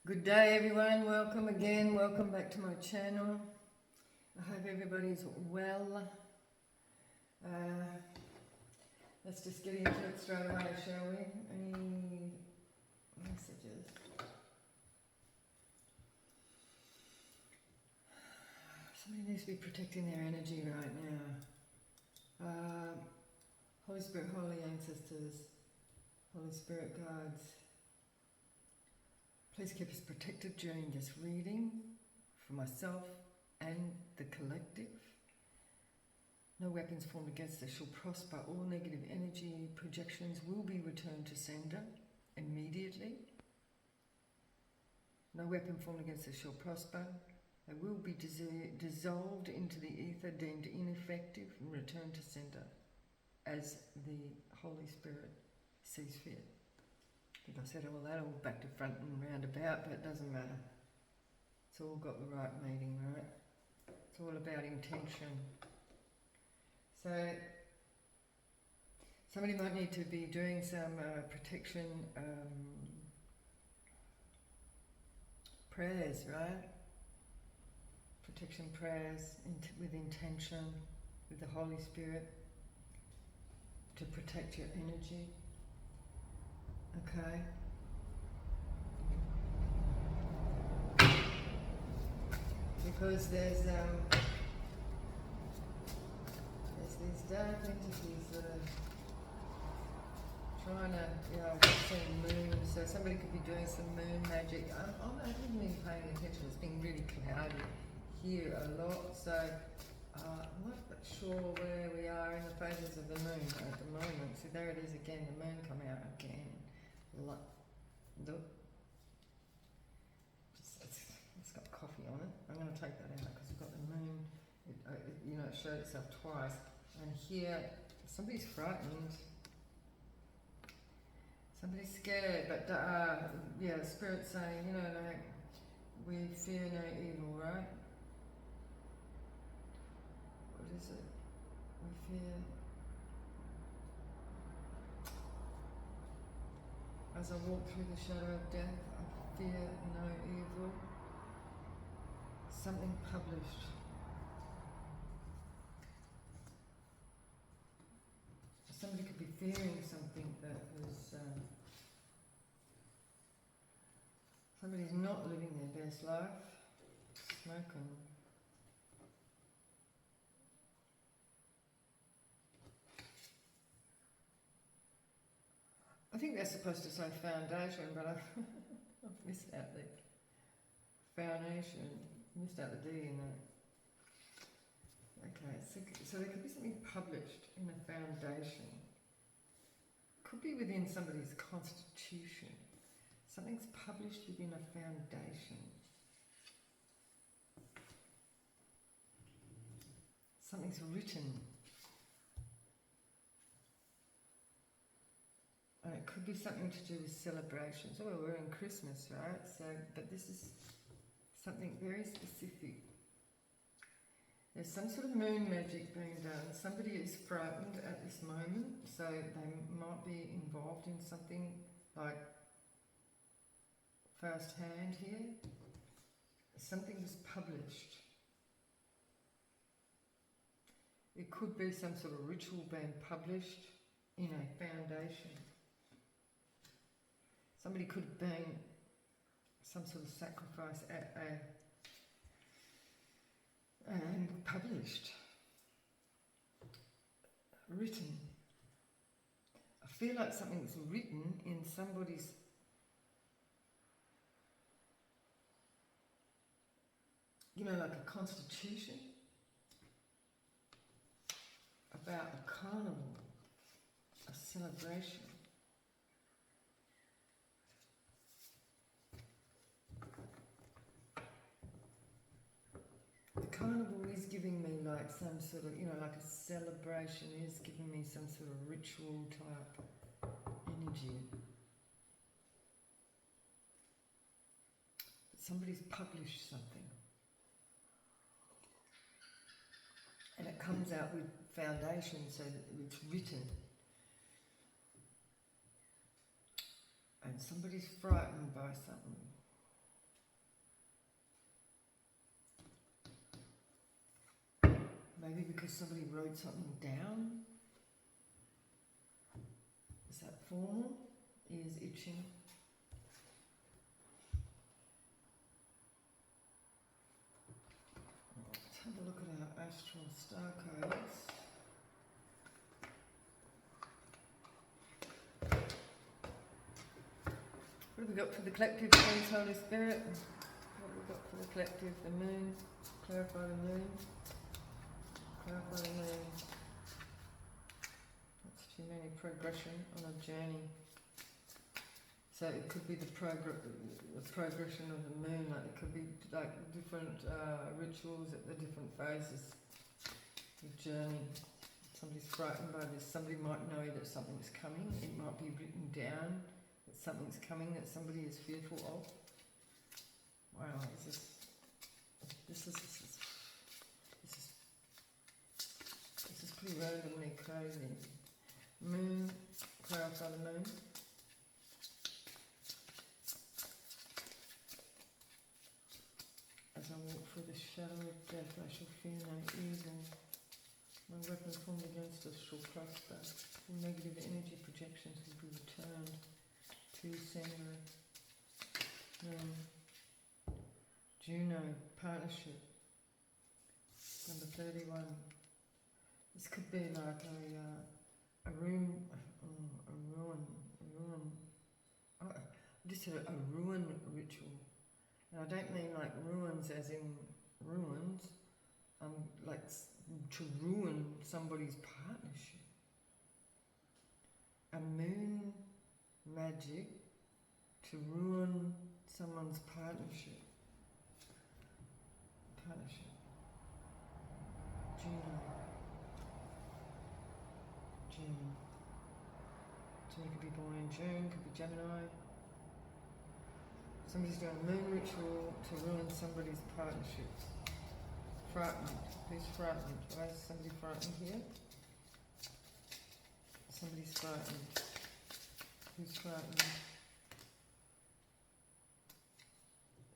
Good day everyone, welcome again, welcome back to my channel. I hope everybody's well. Let's just get into it straight away, shall we? Any messages? Somebody needs to be protecting their energy right now. Holy Spirit, Holy Ancestors, Holy Spirit Guides, please keep us protected during this reading for myself and the collective. No weapons formed against us shall prosper. All negative energy projections will be returned to sender immediately. No weapon formed against us shall prosper. They will be dissolved into the ether, deemed ineffective, and returned to sender as the Holy Spirit sees fit. I think I said all that all back to front and roundabout, but it doesn't matter. It's all got the right meaning, right? It's all about intention. So, somebody might need to be doing some protection prayers, right? Protection prayers with intention, with the Holy Spirit, to protect your energy. Okay. Because there's these dark entities that are trying to, I've just seen moon, so somebody could be doing some moon magic. I haven't been paying attention, it's been really cloudy here a lot, so I'm not sure where we are in the phases of the moon at the moment. So there it is again, the moon come out again. Look, it's got coffee on it. I'm going to take that out because we've got the moon. It showed itself twice. And here, somebody's frightened. Somebody's scared. But the Spirit's saying, like, we fear no evil, right? What is it? We fear. As I walk through the shadow of death, I fear no evil. Something published. Somebody could be fearing something that was... somebody's not living their best life. Smoking. I think they're supposed to say foundation, but I've missed out the foundation, missed out the D in that. Okay, so there could be something published in a foundation. Could be within somebody's constitution. Something's published within a foundation. Something's written. And it could be something to do with celebrations. Oh, well, we're in Christmas, right? So, but this is something very specific. There's some sort of moon magic being done. Somebody is frightened at this moment, so they might be involved in something like first hand here. Something was published. It could be some sort of ritual being published in a foundation. Somebody could have been some sort of sacrifice and published, written. I feel like something's written in somebody's like a constitution about a carnival, a celebration. The carnival is giving me like some sort of, like a celebration, is giving me some sort of ritual type energy. Somebody's published something. And it comes out with foundation, so it's written. And somebody's frightened by something. Maybe because somebody wrote something down. Is that formal? Ears itching. Let's have a look at our astral star codes. What have we got for the collective? Please, Holy Spirit. What have we got for the collective? The moon. Clarify the moon. Clarify the moon. That's too many progression on a journey. So it could be the progression of the moon. Like it could be like different rituals at the different phases of the journey. Somebody's frightened by this. Somebody might know that something's coming. It might be written down that something's coming that somebody is fearful of. Wow, this is pretty randomly crazy. Moon, clarify the moon. As I walk through the shadow of death, I shall fear no evil. No weapon formed against us shall prosper. All negative energy projections will be returned to sender. Juno, partnership. Number 31. This could be like a ruin. I just said a ruin ritual. And I don't mean like ruins as in ruins. Like to ruin somebody's partnership. A moon magic to ruin someone's partnership. Juno. June. So you could be born in June, could be Gemini. Somebody's doing a moon ritual to ruin somebody's partnership. Frightened. Who's frightened? Why is somebody frightened here? Somebody's frightened. Who's frightened?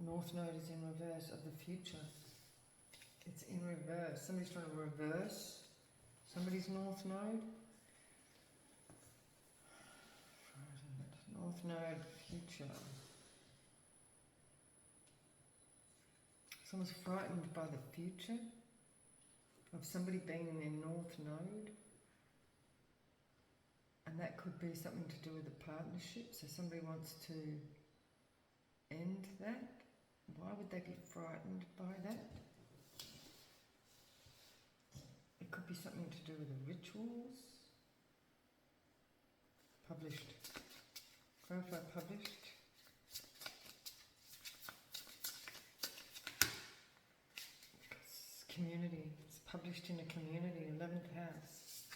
North Node is in reverse of the future. It's in reverse. Somebody's trying to reverse somebody's North Node. North Node, future. Someone's frightened by the future of somebody being in their North Node. And that could be something to do with a partnership. So somebody wants to end that. Why would they be frightened by that? It could be something to do with the rituals. Published. Clarify published. It's community. It's published in a community, 11th house.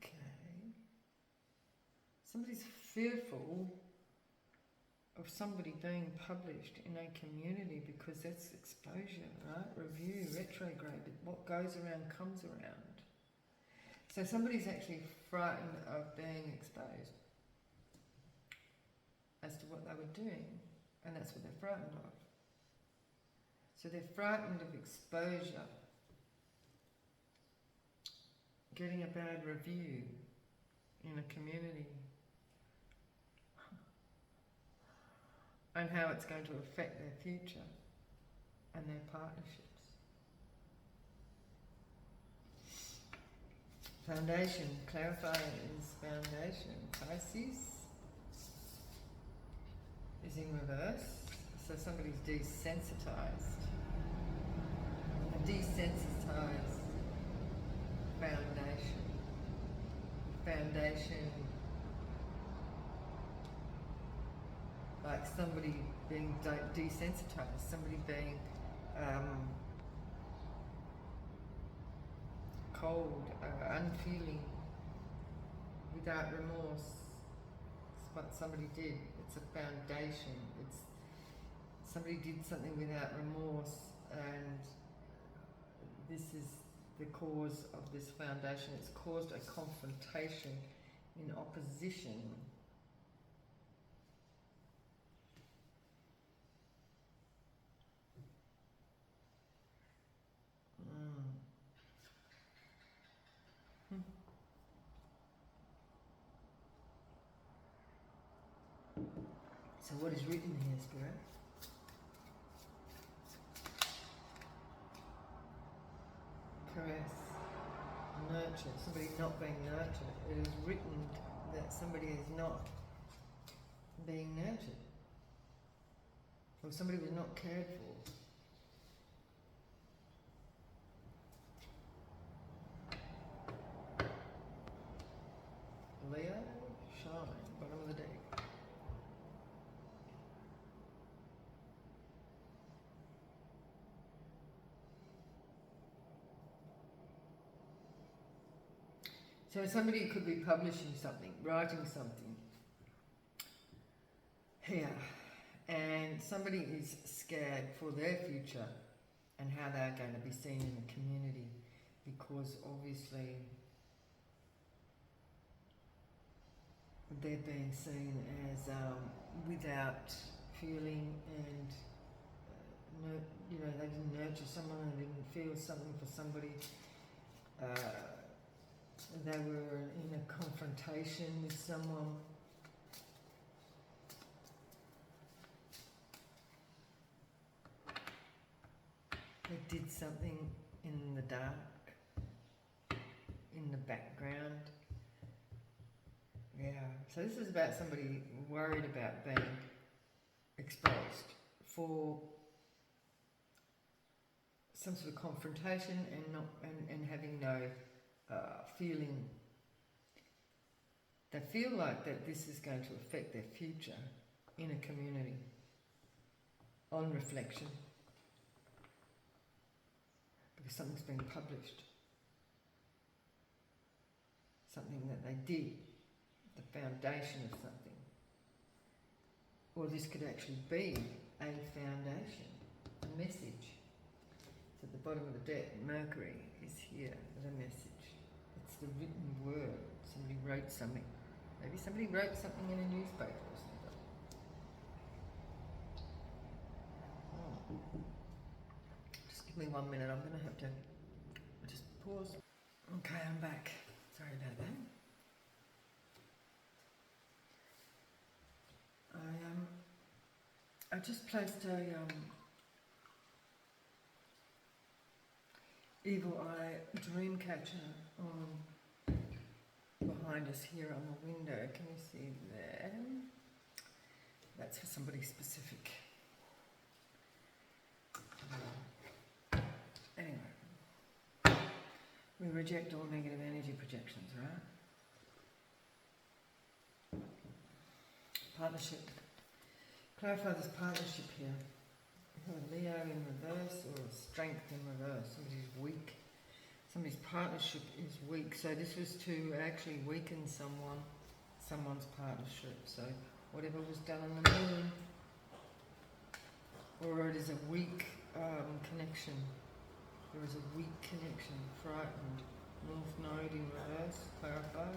Okay. Somebody's fearful of somebody being published in a community because that's exposure, right? Review, retrograde, what goes around comes around. So somebody's actually frightened of being exposed as to what they were doing, and that's what they're frightened of. So they're frightened of exposure, getting a bad review in a community, and how it's going to affect their future and their partnerships. Foundation, clarify is foundation. Pisces is in reverse, so somebody's desensitized. A desensitized foundation. Foundation, like somebody being desensitized, somebody being cold, unfeeling, without remorse. It's what somebody did. It's a foundation. It's somebody did something without remorse, and this is the cause of this foundation. It's caused a confrontation in opposition. So what is written here, Spirit? Caress, nurture, somebody not being nurtured. It is written that somebody is not being nurtured, or somebody was not cared for. Leo, shine, bottom of the deck. So somebody could be publishing something, writing something here, and somebody is scared for their future and how they're going to be seen in the community, because obviously they're being seen as without feeling, and you know, they didn't nurture someone, they didn't feel something for somebody. They were in a confrontation with someone. They did something in the dark, in the background. Yeah, so this is about somebody worried about being exposed for some sort of confrontation and having no feeling. They feel like that this is going to affect their future in a community on reflection, because something's been published, something that they did, the foundation of something. Or this could actually be a foundation, a message. So at the bottom of the deck, Mercury is here with a message. It's the written word. Somebody wrote something. Maybe somebody wrote something in a newspaper or something. Oh. Just give me 1 minute. I'm going to have to just pause. Okay, I'm back. Sorry about that. I just placed a Evil Eye dream catcher on behind us here on the window. Can you see there? That's for somebody specific. Anyway, we reject all negative energy projections, right? Partnership. Clarify this partnership here. Leo in reverse or strength in reverse. Somebody's weak. Somebody's partnership is weak. So this was to actually weaken someone's partnership. So whatever was done on the moon, or it is a weak connection. There is a weak connection. Frightened. North Node in reverse. Clarify.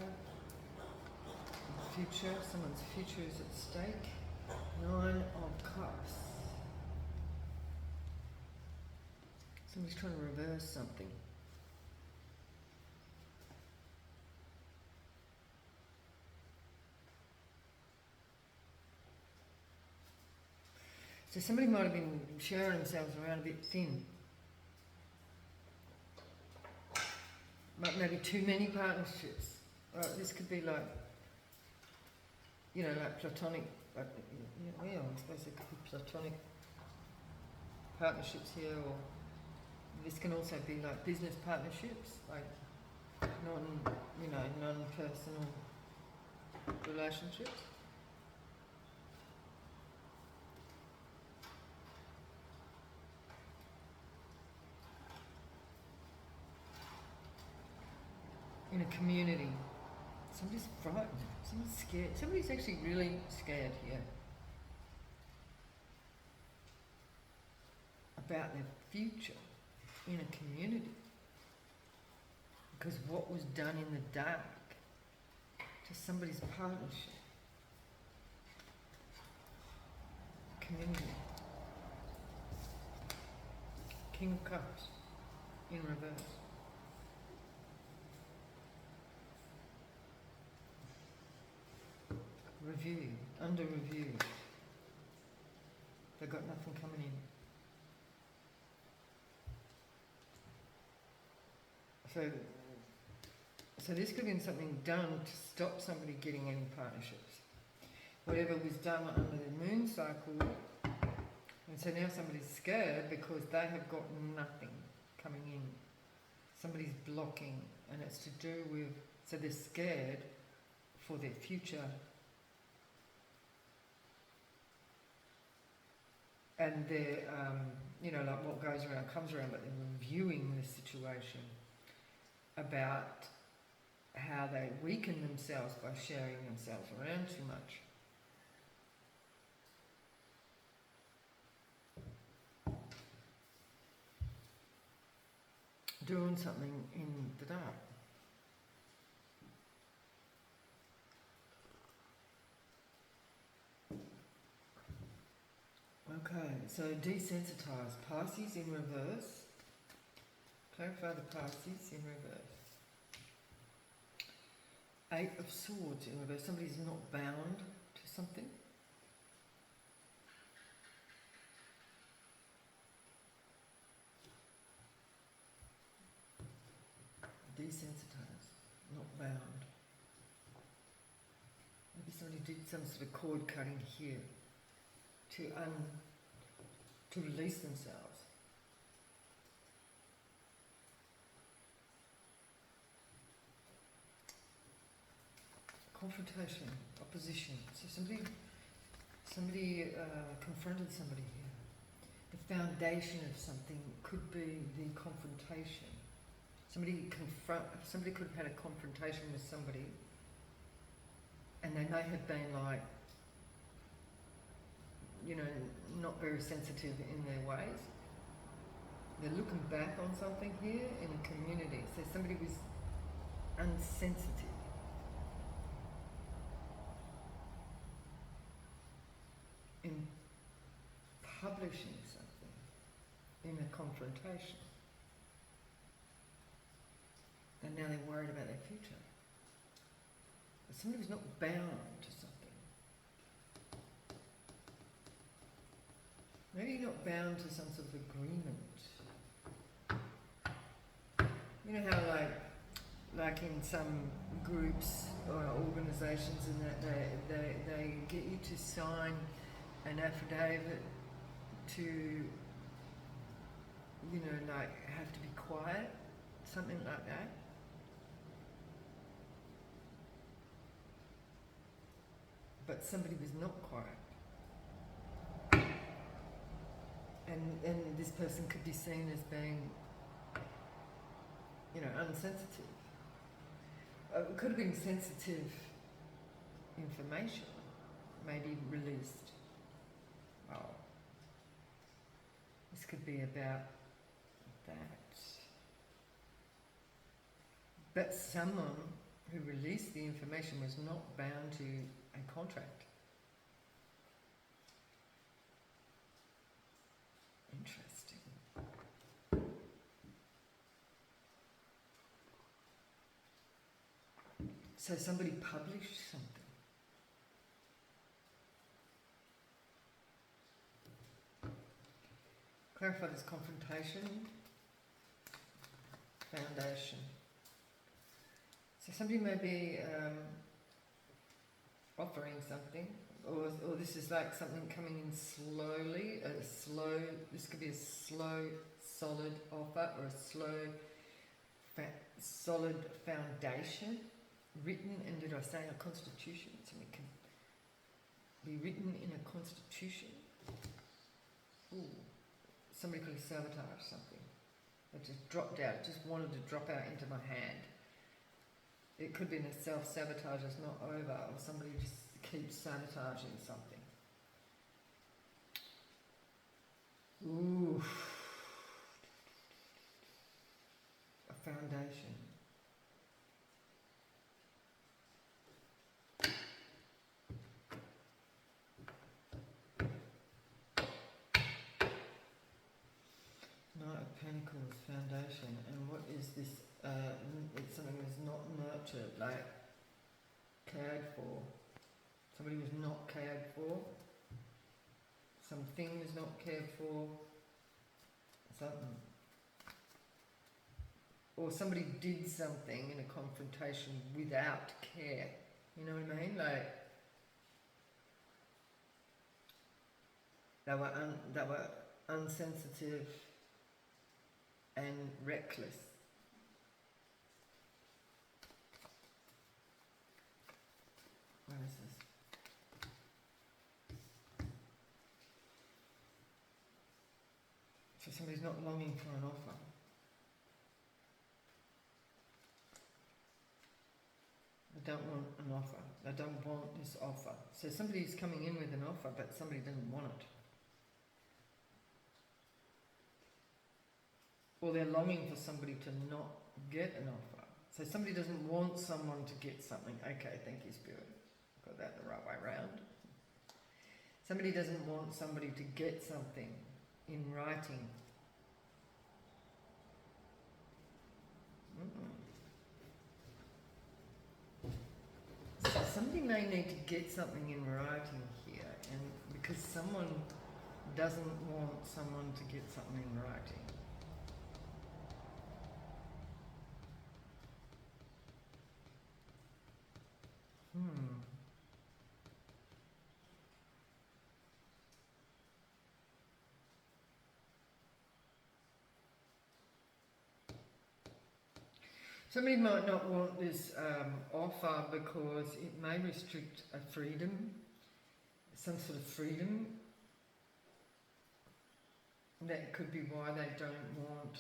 Future. Someone's future is at stake. 9 of Cups. Somebody's trying to reverse something. So somebody might have been sharing themselves around a bit thin. Maybe too many partnerships. This could be like, you know, like platonic. Yeah, I suppose it could be platonic partnerships here, or this can also be like business partnerships, like non-personal relationships. In a community, somebody's frightened, someone's scared, somebody's actually really scared here about their future in a community, because what was done in the dark to to somebody's partnership, community. King of Cups in reverse. Review, under review. They've got nothing coming in. So this could have been something done to stop somebody getting any partnerships. Whatever was done under the moon cycle, and so now somebody's scared because they have got nothing coming in. Somebody's blocking, and it's to do with, so they're scared for their future. And they're, like what goes around comes around, but they're reviewing the situation about how they weaken themselves by sharing themselves around too much. Doing something in the dark. Okay, so desensitize. Pisces in reverse. Clarify the Pisces in reverse. 8 of Swords in reverse. Somebody's not bound to something. Desensitize, not bound. Maybe somebody did some sort of cord cutting here to release themselves. Confrontation, opposition. So somebody confronted somebody here. The foundation of something could be the confrontation. Somebody could have had a confrontation with somebody, and they may have been like, not very sensitive in their ways. They're looking back on something here in a community. So somebody was unsensitive. In publishing something, in a confrontation. And now they're worried about their future. But somebody who's not bound to something. Maybe you're not bound to some sort of agreement. You know how like in some groups or organisations and that they get you to sign an affidavit to, have to be quiet, something like that. But somebody was not quiet. And this person could be seen as being, unsensitive. It could have been sensitive information, maybe released. Oh, this could be about that. But someone who released the information was not bound to a contract. Interesting. So somebody published something. Clarify this confrontation. Foundation. So somebody may be offering something, or this is like something coming in slowly, this could be a slow, solid offer, or a slow, solid foundation, written, and did I say a constitution? Something can be written in a constitution. Ooh, somebody could have sabotaged something. It just dropped out, just wanted to drop out into my hand. It could be a self-sabotage that's not over, or somebody just keeps sabotaging something. Ooh. A foundation. of Pentacles, foundation, and what is this? It's something that's not nurtured, like cared for. Somebody was not cared for. Something was not cared for. Something. Or somebody did something in a confrontation without care. You know what I mean? Like they were unsensitive and reckless. What is this? So somebody's not longing for an offer. They don't want an offer. They don't want this offer. So somebody's coming in with an offer, but somebody doesn't want it. Or they're longing for somebody to not get an offer. So somebody doesn't want someone to get something. Okay, thank you, Spirit. Got that the right way round. Somebody doesn't want somebody to get something in writing. So somebody may need to get something in writing here, and because someone doesn't want someone to get something in writing. Somebody might not want this offer because it may restrict a freedom, some sort of freedom. That could be why they don't want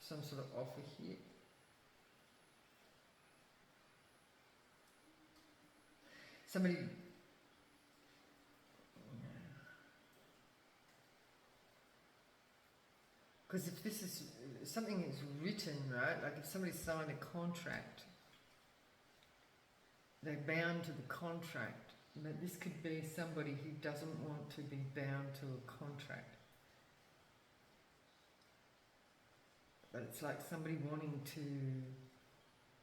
some sort of offer here. Somebody... Because if this is something is written, right, like if somebody signed a contract, they're bound to the contract. But this could be somebody who doesn't want to be bound to a contract. But it's like somebody wanting to,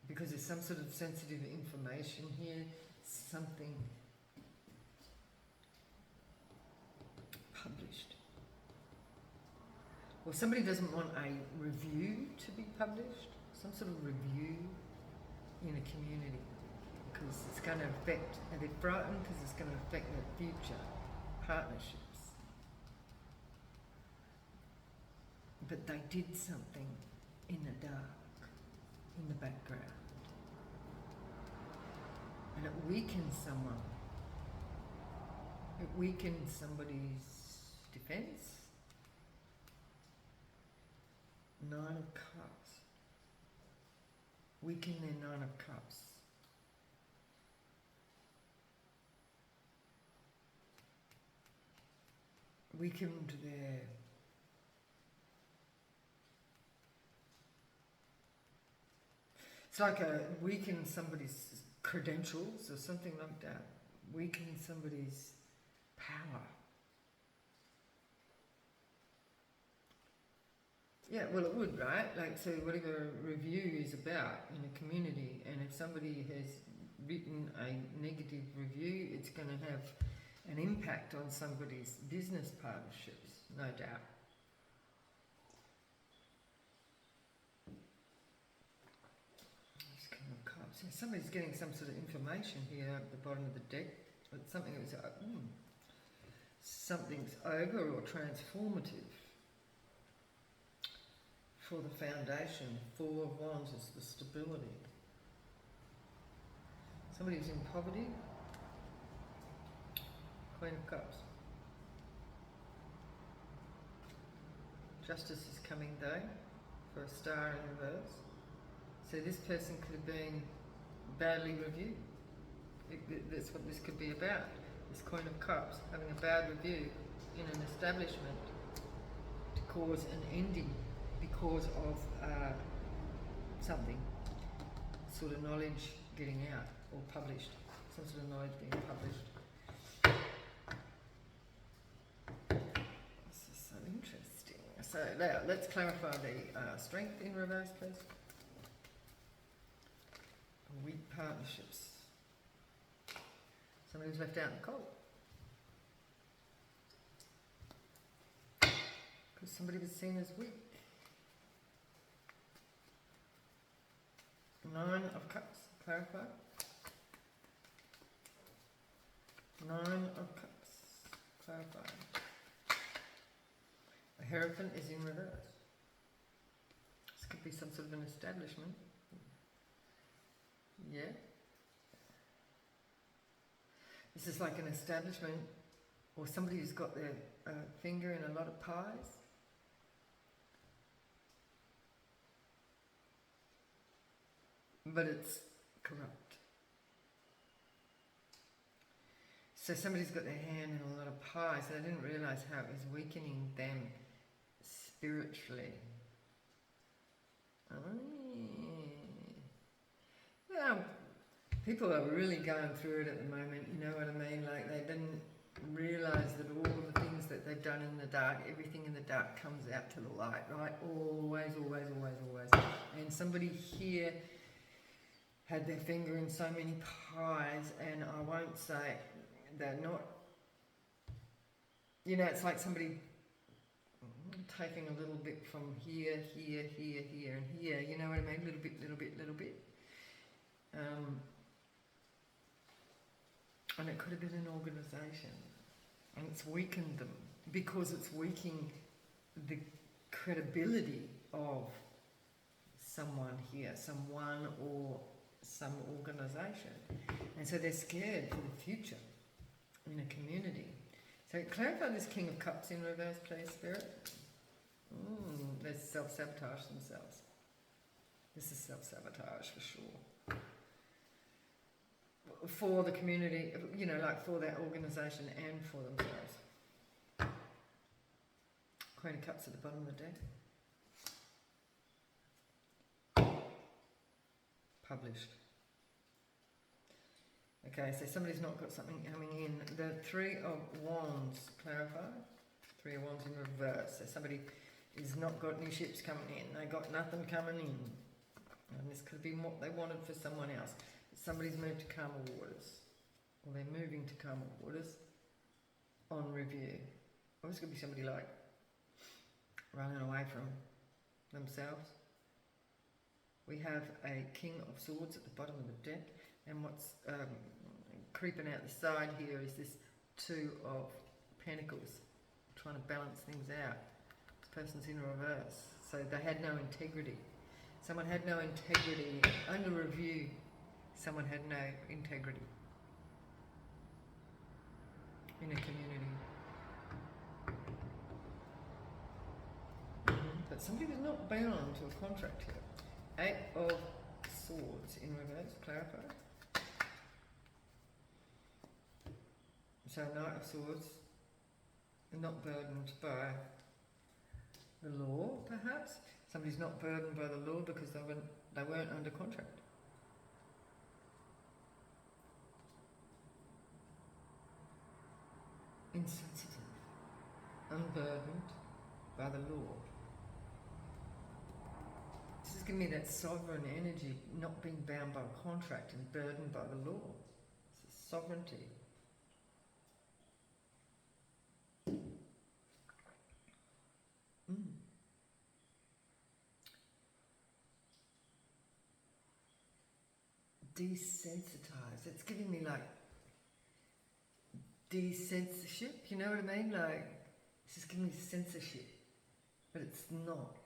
because there's some sort of sensitive information here, something published. Or somebody doesn't want a review to be published, some sort of review in a community, because it's going to affect, and they're frightened because it's going to affect their future partnerships. But they did something in the dark, in the background, and it weakens someone. It weakens somebody's defense. 9 of Cups. Weaken their 9 of Cups. Weakened their... It's like weaken somebody's credentials or something like that. Weaken somebody's power. Yeah, well, it would, right? Like, so whatever a review is about in a community, and if somebody has written a negative review, it's going to have an impact on somebody's business partnerships, no doubt. This King of Cups. Yeah, somebody's getting some sort of information here at the bottom of the deck. It's something that was something's over or transformative. For the foundation, 4 of Wands is the stability. Somebody who's in poverty, Queen of Cups. Justice is coming though, for a star in reverse. So this person could have been badly reviewed. That's what this could be about. This Queen of Cups, having a bad review in an establishment to cause an ending. Because of something, sort of knowledge getting out or published, some sort of knowledge being published. This is so interesting. So So now let's clarify the strength in reverse, please. Weak partnerships. Somebody who's left out in the cold. Because somebody was seen as weak. 9 of Cups, clarify. 9 of Cups, clarify. The Hierophant is in reverse. This could be some sort of an establishment. Yeah. This is like an establishment or somebody who's got their finger in a lot of pies. But it's corrupt. So somebody's got their hand in a lot of pies, and they didn't realise how it was weakening them spiritually. Well, people are really going through it at the moment, you know what I mean? Like they didn't realise that all the things that they've done in the dark, everything in the dark comes out to the light, right? Always, always, always, always. And somebody here had their finger in so many pies, and I won't say they're not, you know, it's like somebody taking a little bit from here, here, here, here, and here, you know what I mean? Little bit, little bit, little bit. And it could have been an organisation, and it's weakened them because it's weakening the credibility of someone here, someone or some organisation, and so they're scared for the future in a community. So clarify this King of Cups in reverse, please, Spirit. They self-sabotage themselves. This is self-sabotage for sure. For the community, you know, like for that organisation and for themselves. Queen of Cups at the bottom of the deck. Published. Okay, so somebody's not got something coming in. The Three of Wands, clarify. Three of Wands in reverse. So somebody has not got any ships coming in. They got nothing coming in. And this could have been what they wanted for someone else. Somebody's moved to calmer waters. Or they're moving to calmer waters on review. Or this could be somebody like running away from themselves. We have a King of Swords at the bottom of the deck, and what's creeping out the side here is this Two of Pentacles, trying to balance things out. This person's in reverse, so they had no integrity. Someone had no integrity. Under review, someone had no integrity in a community. But somebody was not bound to a contract here. 8 of Swords in reverse, clarify. So Knight of Swords, not burdened by the law, perhaps. Somebody's not burdened by the law because they weren't under contract. Insensitive, unburdened by the law. This is giving me that sovereign energy, not being bound by a contract and burdened by the law. It's sovereignty. Desensitized. It's giving me like decensorship, you know what I mean? Like, it's just giving me censorship, but it's not.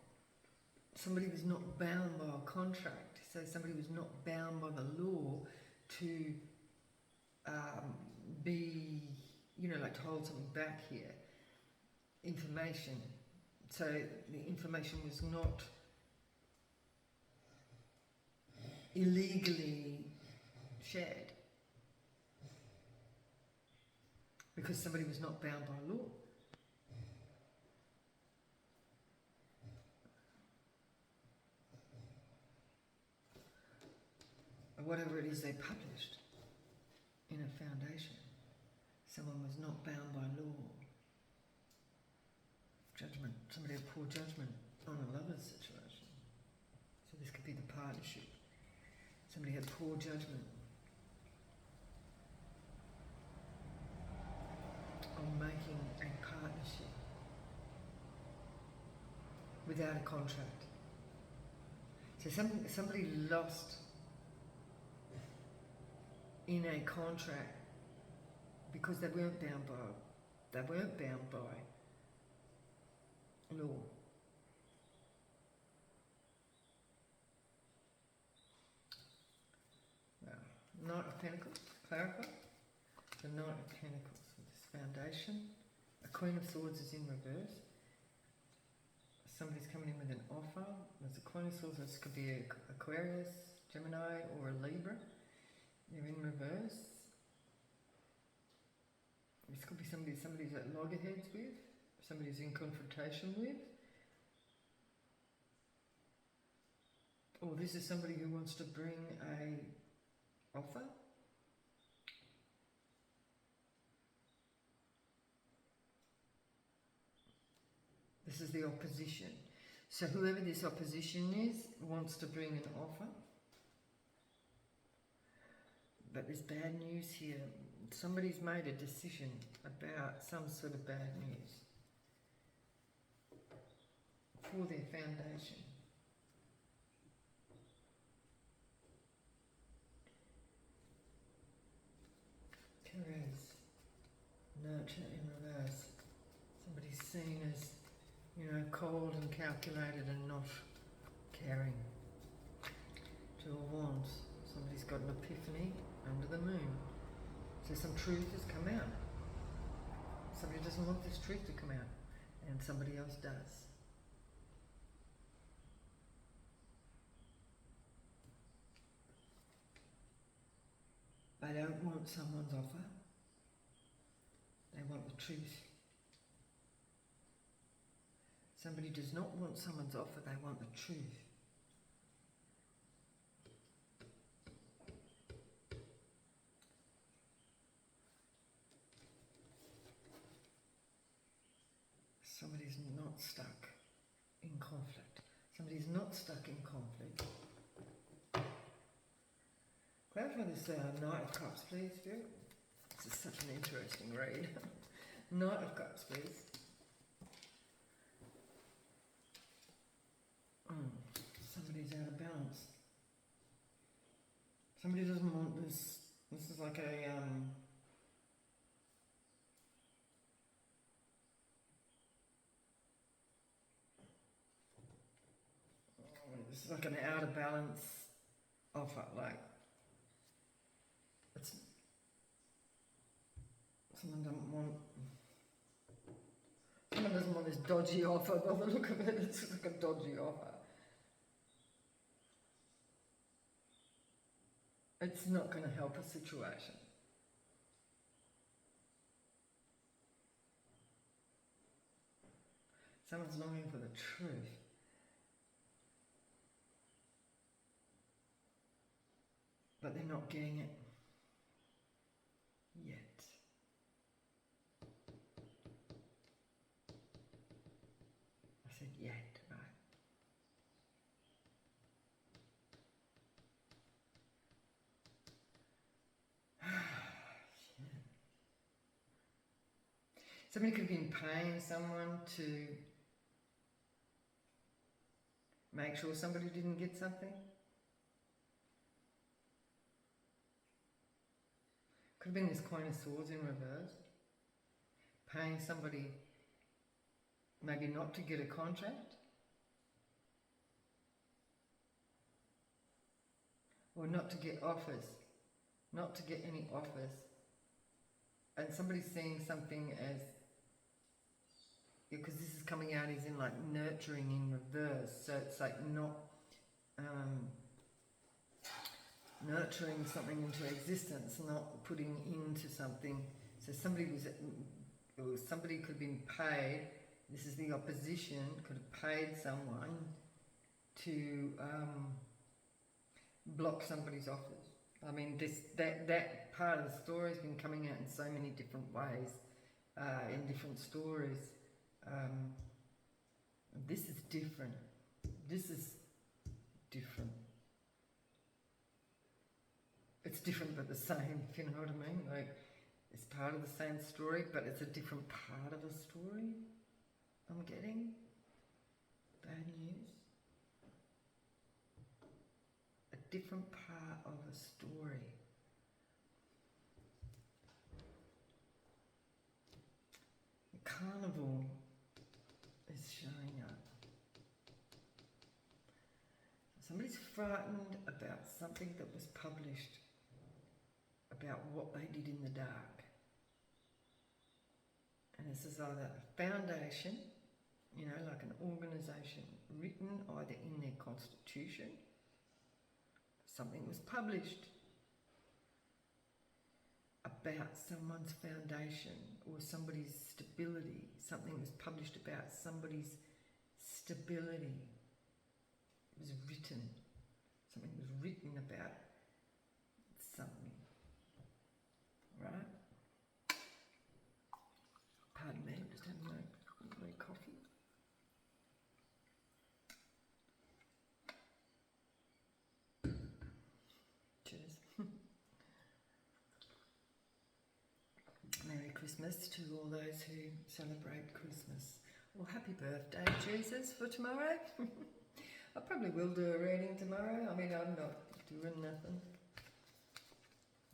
Somebody was not bound by a contract, so somebody was not bound by the law to be, you know, like to hold something back here. Information. So the information was not illegally shared because somebody was not bound by law. Whatever it is they published in a foundation, someone was not bound by law. Judgment. Somebody had poor judgment on a lover's situation. So this could be the partnership. Somebody had poor judgment on making a partnership without a contract. So somebody lost in a contract because they weren't bound by law. Now, Knight of Pentacles, clarify. The Knight of Pentacles with this foundation. A Queen of Swords is in reverse. Somebody's coming in with an offer. There's a Queen of Swords. This could be Aquarius, Gemini, or a Libra. They're in reverse. This could be somebody's at loggerheads with, somebody's in confrontation with. Or this is somebody who wants to bring a offer. This is the opposition. So whoever this opposition is wants to bring an offer. But there's bad news here. Somebody's made a decision about some sort of bad news for their foundation. Therese, nurture in reverse. Somebody's seen as, cold and calculated and not caring. Two of Wands. Somebody's got an epiphany under the moon. So some truth has come out. Somebody doesn't want this truth to come out, and somebody else does. They don't want someone's offer. They want the truth. Somebody does not want someone's offer, they want the truth. Somebody's not stuck in conflict. Somebody's not stuck in conflict. Clarify this Knight of Cups, please, Spirit. This is such an interesting read. Knight of Cups, please. Somebody's out of balance. Somebody doesn't want this. This is like a this is like an out of balance offer. Like it's someone doesn't want this dodgy offer. By the look of it, it's like a dodgy offer. It's not going to help a situation. Someone's longing for the truth. But they're not getting it yet. I said yet, right? Somebody could have been paying someone to make sure somebody didn't get something. Could have been this Queen of Swords in reverse. Paying somebody maybe not to get a contract. Or not to get offers. Not to get any offers. And somebody's seeing something as, because this is coming out, he's in like nurturing in reverse. So it's like not nurturing something into existence, not putting into something. So somebody could have been paid. This is the opposition, could have paid someone to block somebody's offers. I mean, that part of the story has been coming out in so many different ways, in different stories. This is different. This is different. It's different but the same, if you know what I mean. Like, it's part of the same story, but it's a different part of the story. I'm getting bad news. A different part of a story. The carnival is showing up. Somebody's frightened about something that was published about what they did in the dark. And this is either a foundation, you know, like an organisation, written either in their constitution, something was published about someone's foundation or somebody's stability. Something was published about somebody's stability. It was written. Something was written about something. Right? Pardon me, I'm just having my coffee. Cheers. Merry Christmas to all those who celebrate Christmas. Well, happy birthday, Jesus, for tomorrow. I probably will do a reading tomorrow. I mean, I'm not doing nothing.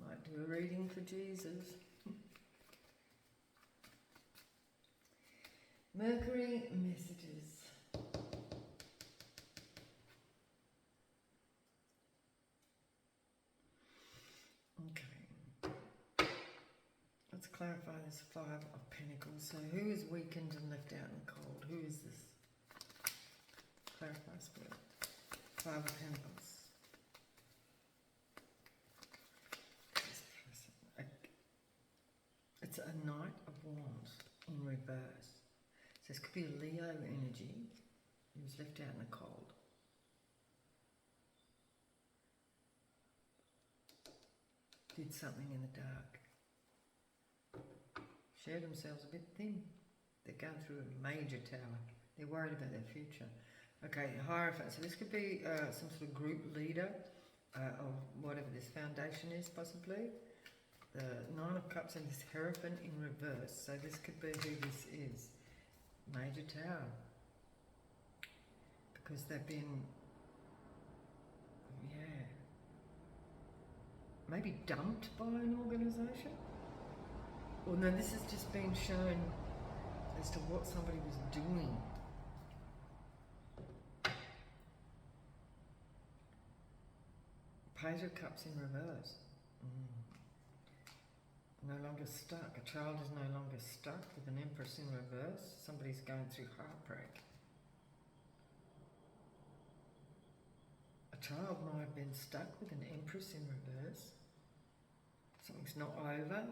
Might do a reading for Jesus. Mercury messages. Okay. Let's clarify this Five of Pentacles. So who is weakened and left out in the cold? Who is this? Clarify, Spirit. Five of Pentacles. This person. It's a Knight of Wands in reverse. So this could be a Leo energy who was left out in the cold. Did something in the dark. Shared themselves a bit thin. They're going through a major tower. They're worried about their future. Okay, Hierophant. So this could be some sort of group leader of whatever this foundation is, possibly. The Nine of Cups and this Hierophant in reverse. So this could be who this is. Major tower. Because they've been, yeah, maybe dumped by an organisation. Or no, this has just been shown as to what somebody was doing. Page of Cups in reverse. No longer stuck. A child is no longer stuck with an Empress in reverse. Somebody's going through heartbreak. A child might have been stuck with an Empress in reverse. Something's not over.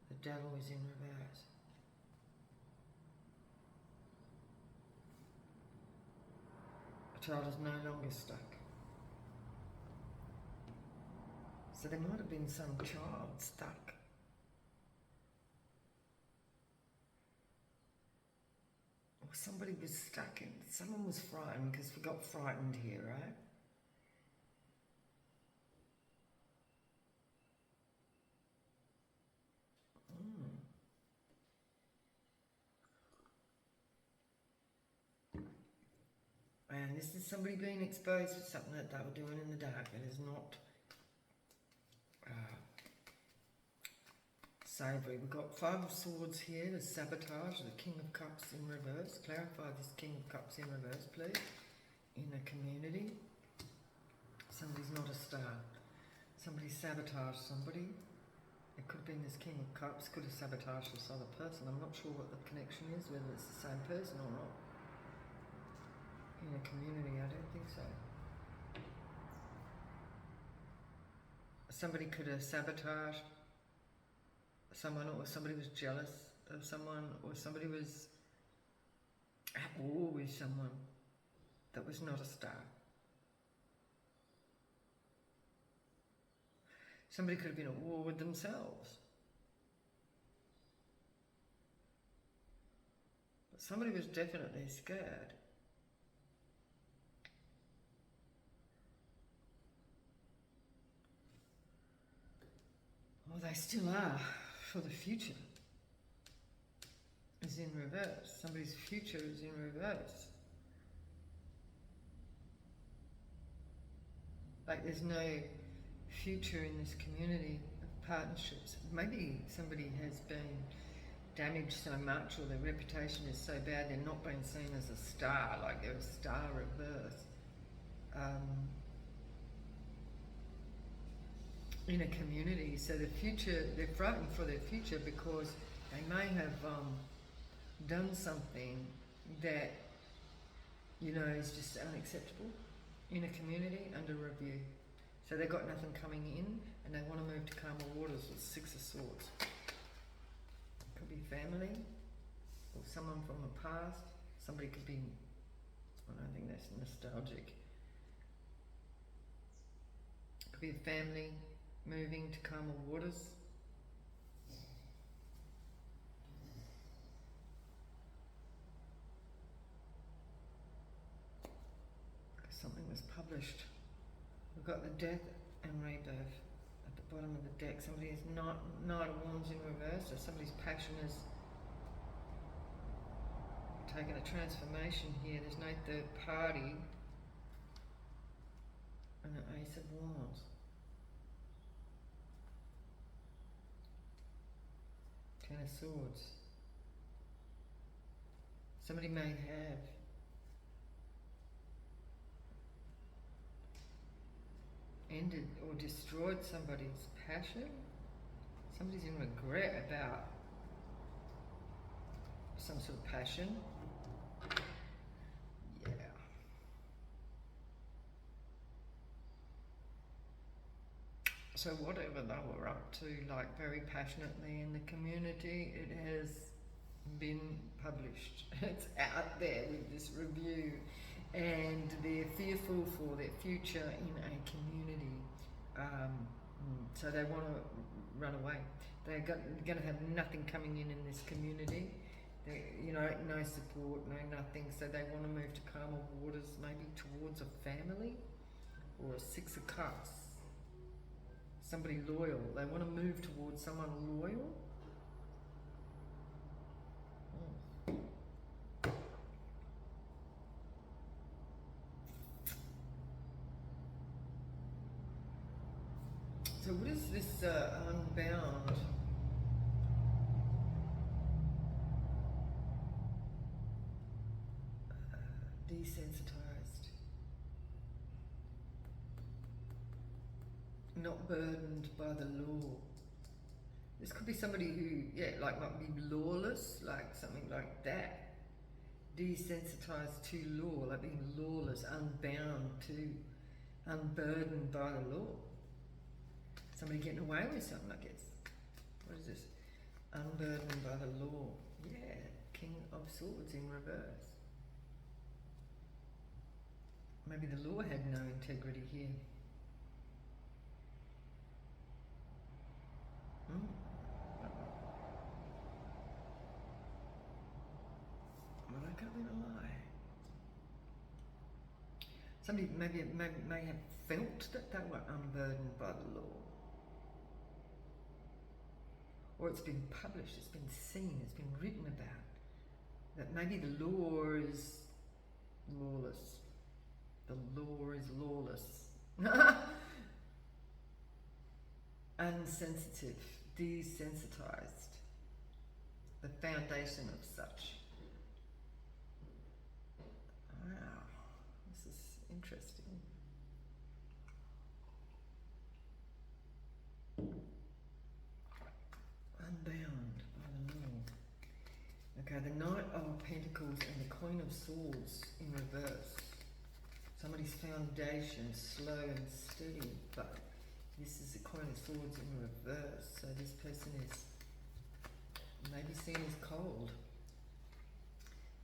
The Devil is in reverse. A child is no longer stuck. So there might have been some child stuck. Or somebody was stuck in, someone was frightened, because we got frightened here, right? And this is somebody being exposed to something that they were doing in the dark. It is not savoury. We've got Five of Swords here, the sabotage, the King of Cups in reverse. Clarify this King of Cups in reverse, please. In a community. Somebody's not a star. Somebody sabotaged somebody. It could have been this King of Cups, could have sabotaged this other person. I'm not sure what the connection is, whether it's the same person or not. In a community, I don't think so. Somebody could have sabotaged someone, or somebody was jealous of someone, or somebody was at war with someone that was not a star. Somebody could have been at war with themselves. But Somebody was definitely scared. Well, they still are for the future. Is in reverse. Somebody's future is in reverse. Like there's no future in this community of partnerships. Maybe somebody has been damaged so much, or their reputation is so bad they're not being seen as a star, like they're a star at birth. In a community, so the future, they're frightened for their future because they may have done something that, you know, is just unacceptable in a community, under review. So they've got nothing coming in and they want to move to calmer waters with Six of Swords. Could be family or someone from the past. Somebody could be, I don't think that's nostalgic. Could be a family moving to calmer waters. Something was published. We've got the death and rebirth at the bottom of the deck. Somebody is Knight of Wands in reverse, or somebody's passion is taking a transformation here. There's no third party. And the Ace of Wands. Ten of Swords. Somebody may have ended or destroyed somebody's passion. Somebody's in regret about some sort of passion. Yeah. So whatever they were up to, like very passionately in the community, it has been published. It's out there with this review. And they're fearful for their future in a community, so they want to run away. They're going to have nothing coming in this community. You know, no support, no nothing. So they want to move to calmer waters, maybe towards a family or a Six of Cups. Somebody loyal. They want to move towards someone loyal. So what is this unbound? Desensitized. Not burdened by the law. This could be somebody who, yeah, like might be lawless, like something like that. Desensitized to law, like being lawless, unbound to, unburdened by the law. Somebody getting away with something, I guess. What is this? Unburdened by the law. Yeah, King of Swords in reverse. Maybe the law had no integrity here. Well, I can't even lie. Somebody may have felt that they were unburdened by the law. Or it's been published, it's been seen, it's been written about. That maybe the law is lawless. The law is lawless. Unsensitive, desensitized. The foundation of such. Wow, this is interesting. Unbound by the law. Okay, the Knight of Pentacles and the Queen of Swords in reverse. Somebody's foundation, slow and steady, but this is the Queen of Swords in reverse. So this person is maybe seen as cold.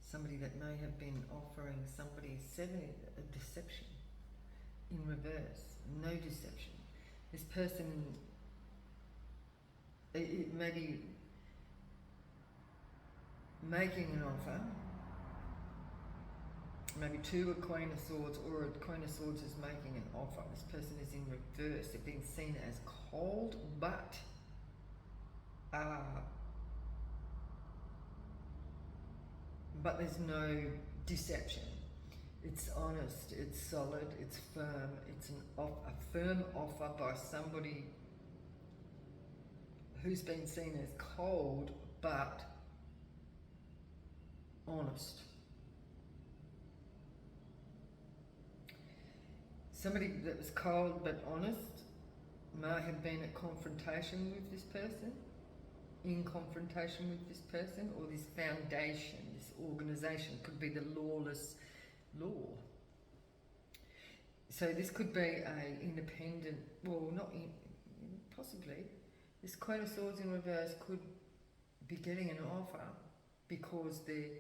Somebody that may have been offering somebody a deception in reverse. No deception. This person, it may be making an offer maybe two a Queen of Swords, or a Queen of Swords is making an offer. This person is in reverse. They're being seen as cold, but there's no deception. It's honest, it's solid, it's firm. It's a firm offer by somebody who's been seen as cold but honest. Somebody that was cold but honest may have been at confrontation with this person, in confrontation with this person, or this foundation, this organisation. Could be the lawless law. So this could be a independent, well, not in, possibly. This Queen of Swords in reverse could be getting an offer because they're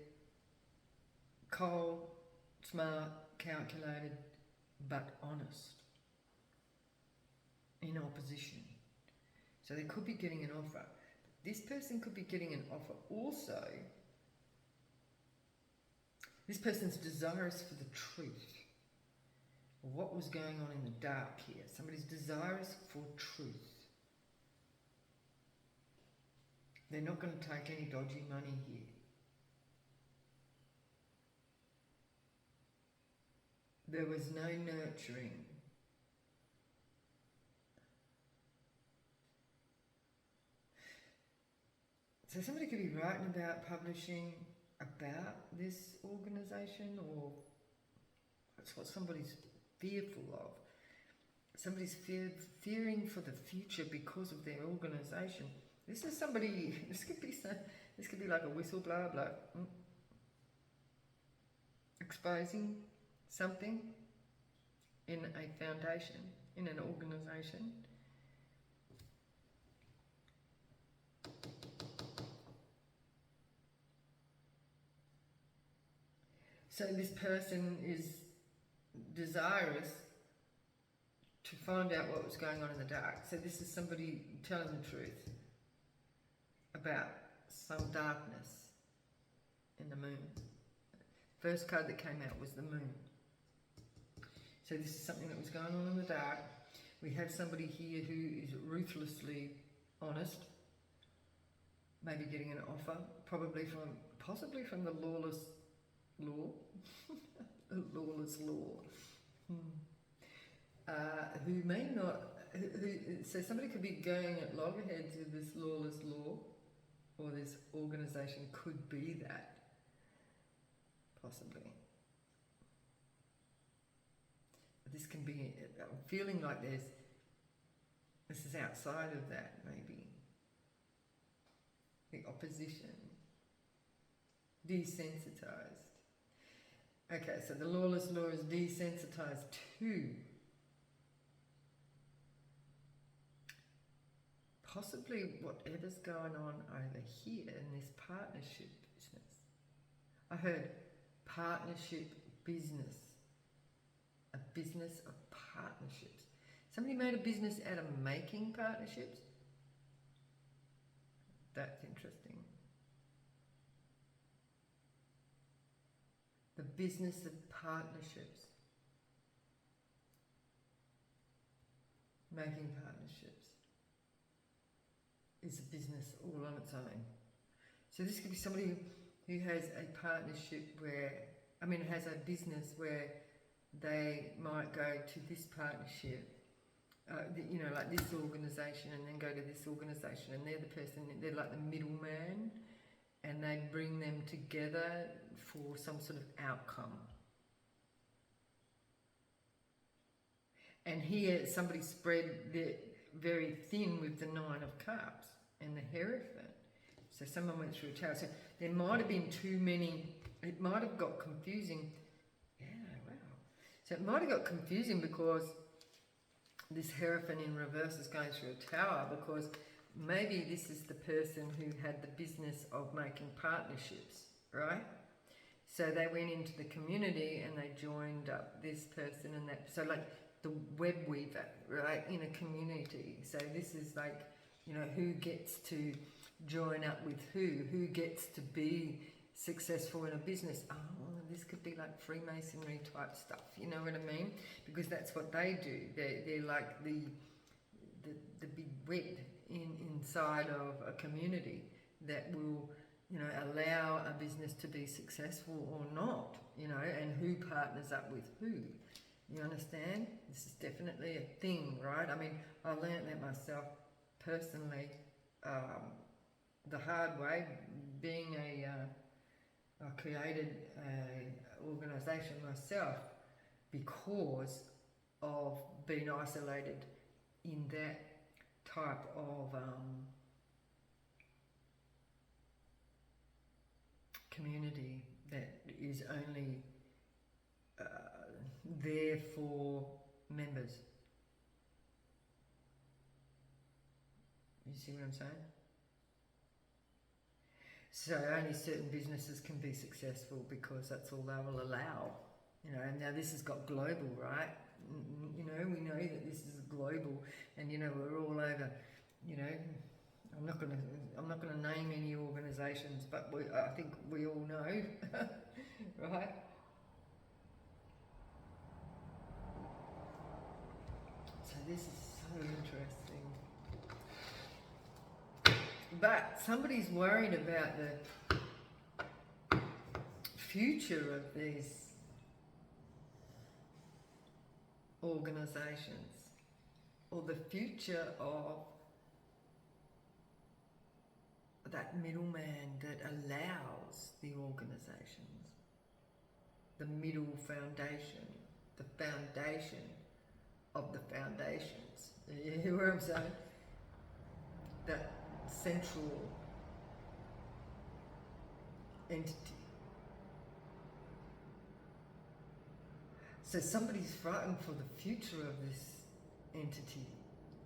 cold, smart, calculated, but honest, in opposition. So they could be getting an offer. This person could be getting an offer also. This person's desirous for the truth. What was going on in the dark here? Somebody's desirous for truth. They're not going to take any dodgy money here. There was no nurturing. So somebody could be writing about, publishing about this organisation, or that's what somebody's fearful of. Somebody's fearing for the future because of their organisation. This is somebody, this could be like a whistleblower, exposing something in a foundation, in an organisation. So this person is desirous to find out what was going on in the dark. So this is somebody telling the truth about some darkness in the moon. First card that came out was the moon. So this is something that was going on in the dark. We have somebody here who is ruthlessly honest, maybe getting an offer, possibly from the lawless law, the lawless law, who may not, so somebody could be going at loggerheads with this lawless law, or this organisation could be that, possibly. This can be, I'm feeling like this is outside of that, maybe. The opposition. Desensitized. Okay, so the lawless law is desensitized to possibly whatever's going on over here in this partnership business. I heard partnership business. A business of partnerships. Somebody made a business out of making partnerships. That's interesting. The business of partnerships. Making partnerships is a business all on its own. So this could be somebody who has a partnership has a business where they might go to this partnership, like this organisation, and then go to this organisation, and they're the person, they're like the middleman, and they bring them together for some sort of outcome. And here somebody spread very thin with the Nine of Cups and the Hierophant. So someone went through a tower. So there might have been too many, it might have got confusing. Yeah, wow. So it might have got confusing because this Hierophant in reverse is going through a tower, because maybe this is the person who had the business of making partnerships, right? So they went into the community and they joined up this person and that. So like the web weaver, right, in a community. So this is like, who gets to join up with who gets to be successful in a business. Oh, this could be like Freemasonry type stuff, you know what I mean? Because that's what they do. They're like the big web inside of a community that will, you know, allow a business to be successful or not, you know, and who partners up with who. You understand? This is definitely a thing, right? I mean, I learned that myself personally, the hard way, being I created a organisation myself because of being isolated in that type of community that is only there for members. You see what I'm saying? So only certain businesses can be successful because that's all they will allow. You know, and now this has got global, right? You know, we know that this is global, and you know we're all over. You know, I'm not gonna name any organisations, but I think we all know, right? So this is so interesting. But somebody's worried about the future of these organisations, or the future of that middleman that allows the organisations, the middle foundation, the foundation of the foundations. You hear what I'm saying? That central entity. So somebody's frightened for the future of this entity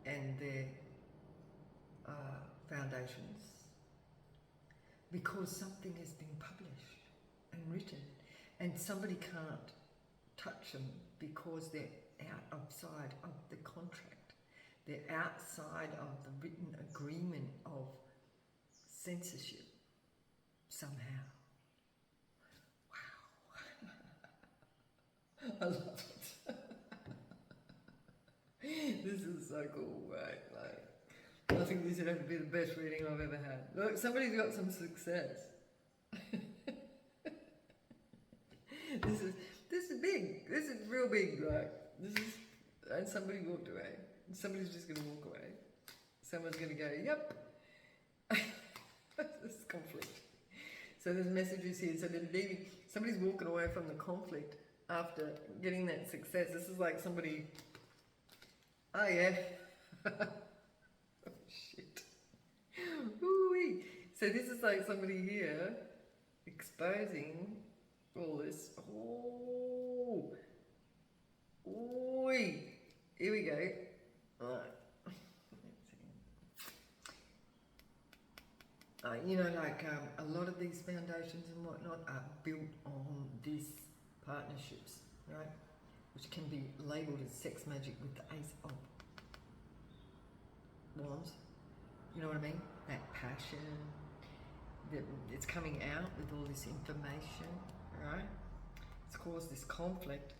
and their foundations, because something has been published and written and somebody can't touch them because they're outside of the contract. They're outside of the written agreement of censorship somehow. Wow. I love it. This is so cool, right? Like, I think this would have to be the best reading I've ever had. Look, somebody's got some success. This is big. This is real big, right? And somebody walked away. Somebody's just going to walk away. Someone's going to go, yep. This is conflict. So there's messages here. So somebody's walking away from the conflict after getting that success. This is like somebody, oh yeah. Oh shit. Ooh-wee. So this is like somebody here exposing all this. Oh. Ooh. Here we go. Alright. You know, like a lot of these foundations and whatnot are built on these partnerships, right? Which can be labelled as sex magic with the Ace of Wands. You know what I mean? That passion, it's coming out with all this information, right? It's caused this conflict.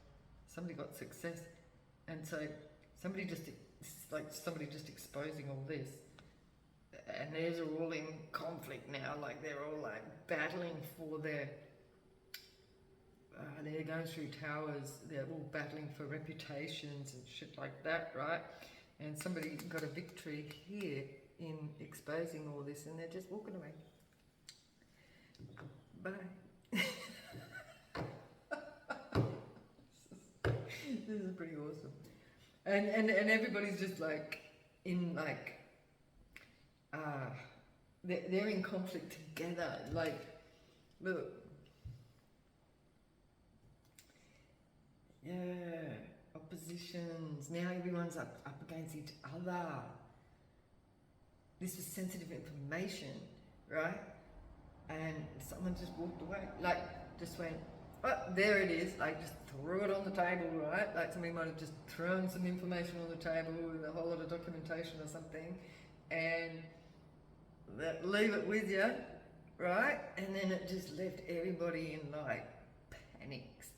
Somebody got success, and so it's like somebody just exposing all this. And they're all in conflict now, like they're all like battling for their, they're going through towers, they're all battling for reputations and shit like that, right? And somebody got a victory here in exposing all this, and they're just walking away. Bye. This is pretty awesome. And everybody's just like, in like, they're in conflict together. Like, look, yeah, oppositions. Now everyone's up against each other. This was sensitive information, right? And someone just walked away, like just went, oh, there it is. Like just threw it on the table, right? Like somebody might have just thrown some information on the table with a whole lot of documentation or something, and leave it with you, right? And then it just left everybody in like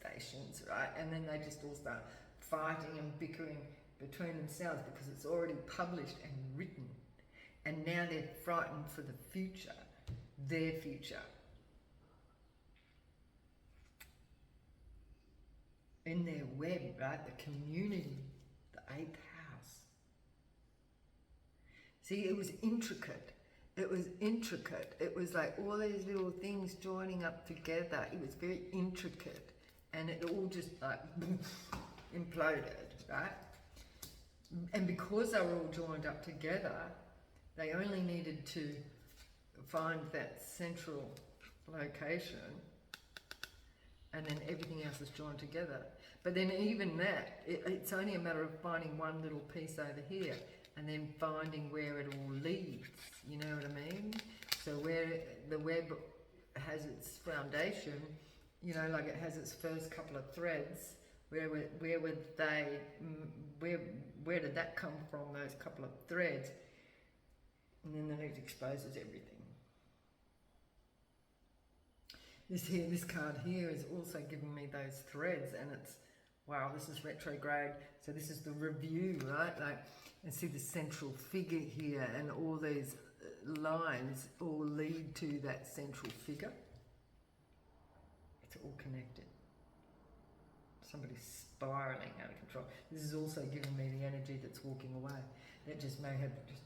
manifestations, right? And then they just all start fighting and bickering between themselves because it's already published and written. And now they're frightened for the future, their future. In their web, right? The community, the 8th house. See, it was intricate. It was intricate. It was like all these little things joining up together. It was very intricate. And it all just like imploded, right? And because they were all joined up together, they only needed to find that central location, and then everything else is joined together. But then even that, it's only a matter of finding one little piece over here and then finding where it all leads, you know what I mean? So where the web has its foundation, you know, like it has its first couple of threads, where did that come from, those couple of threads? And then it exposes everything. This card here is also giving me those threads, and it's, wow, this is retrograde. So this is the review, right? Like, and see the central figure here, and all these lines all lead to that central figure. It's all connected. Somebody's spiraling out of control. This is also giving me the energy that's walking away. That just may have just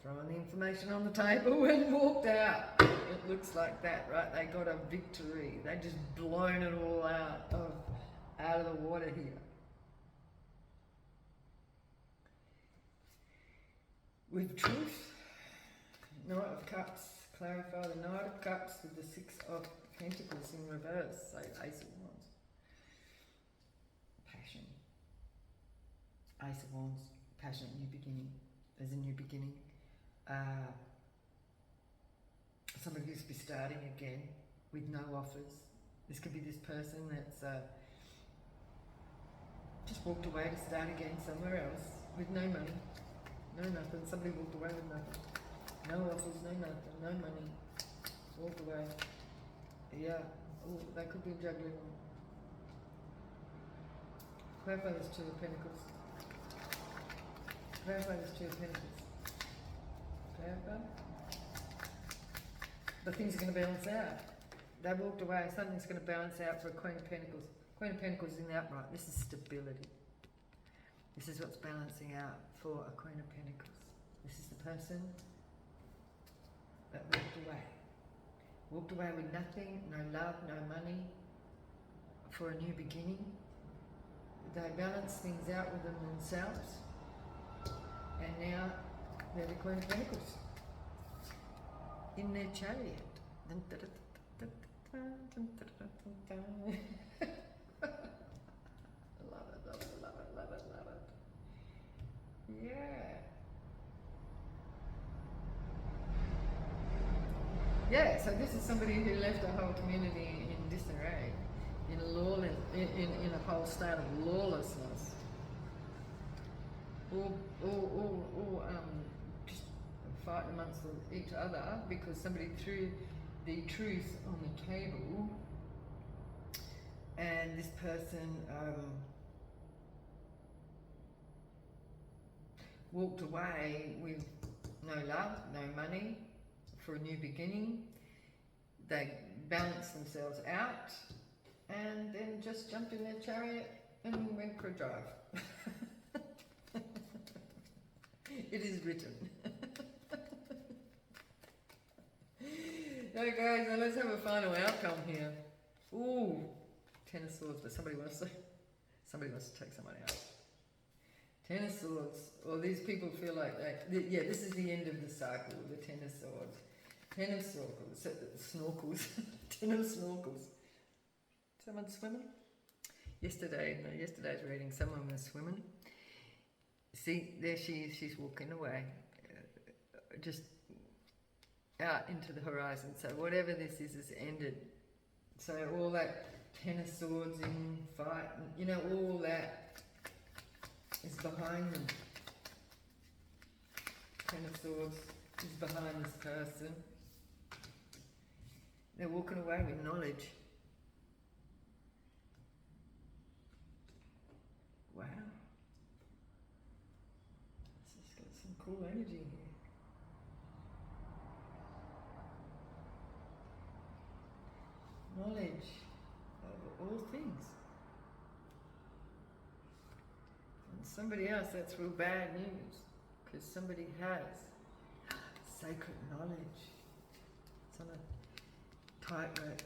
thrown the information on the table and walked out. It looks like that, right? They got a victory. They just blown it all out of the water here. With truth, Knight of Cups, clarify the Knight of Cups with the 6 of Pentacles in reverse, so Ace of Wands. Passion. Ace of Wands, passion, new beginning. There's a new beginning. Somebody used to be starting again with no offers. This could be this person that's just walked away to start again somewhere else with no money, no nothing. Somebody walked away with nothing. No offers, no nothing, no money. Walked away. Yeah. Oh, they could be juggling. Clarify this 2 of Pentacles. Clarify this 2 of Pentacles. Clarify. But things are going to balance out. They walked away. Something's going to balance out for a Queen of Pentacles. Queen of Pentacles is in the upright. This is stability. This is what's balancing out for a Queen of Pentacles. This is the person that walked away. Walked away with nothing, no love, no money, for a new beginning. They balanced things out within themselves. And now they're the Queen of Pentacles. In their chariot. Love it, love it, love it, love it, love it. Yeah. Yeah, so this is somebody who left a whole community in disarray, in a whole state of lawlessness. Or just fighting amongst each other because somebody threw the truth on the table, and this person walked away with no love, no money, for a new beginning. They balanced themselves out and then just jumped in their chariot and went for a drive. It is written. Okay guys, now let's have a final outcome here. Ooh, 10 of Swords, but somebody wants to take someone out. 10 of Swords. Well, these people feel like yeah, this is the end of the cycle, the 10 of Swords. 10 of snorkels. 10 of snorkels. Someone swimming? Yesterday's reading, someone was swimming. See, there she is, she's walking away. Just out into the horizon. So whatever this is ended. So all that 10 of Swords in fight, you know, all that is behind them. 10 of Swords is behind this person. They're walking away with knowledge. Some cool energy here. Knowledge of all things. And somebody else, that's real bad news, because somebody has sacred knowledge. It's on a tightrope.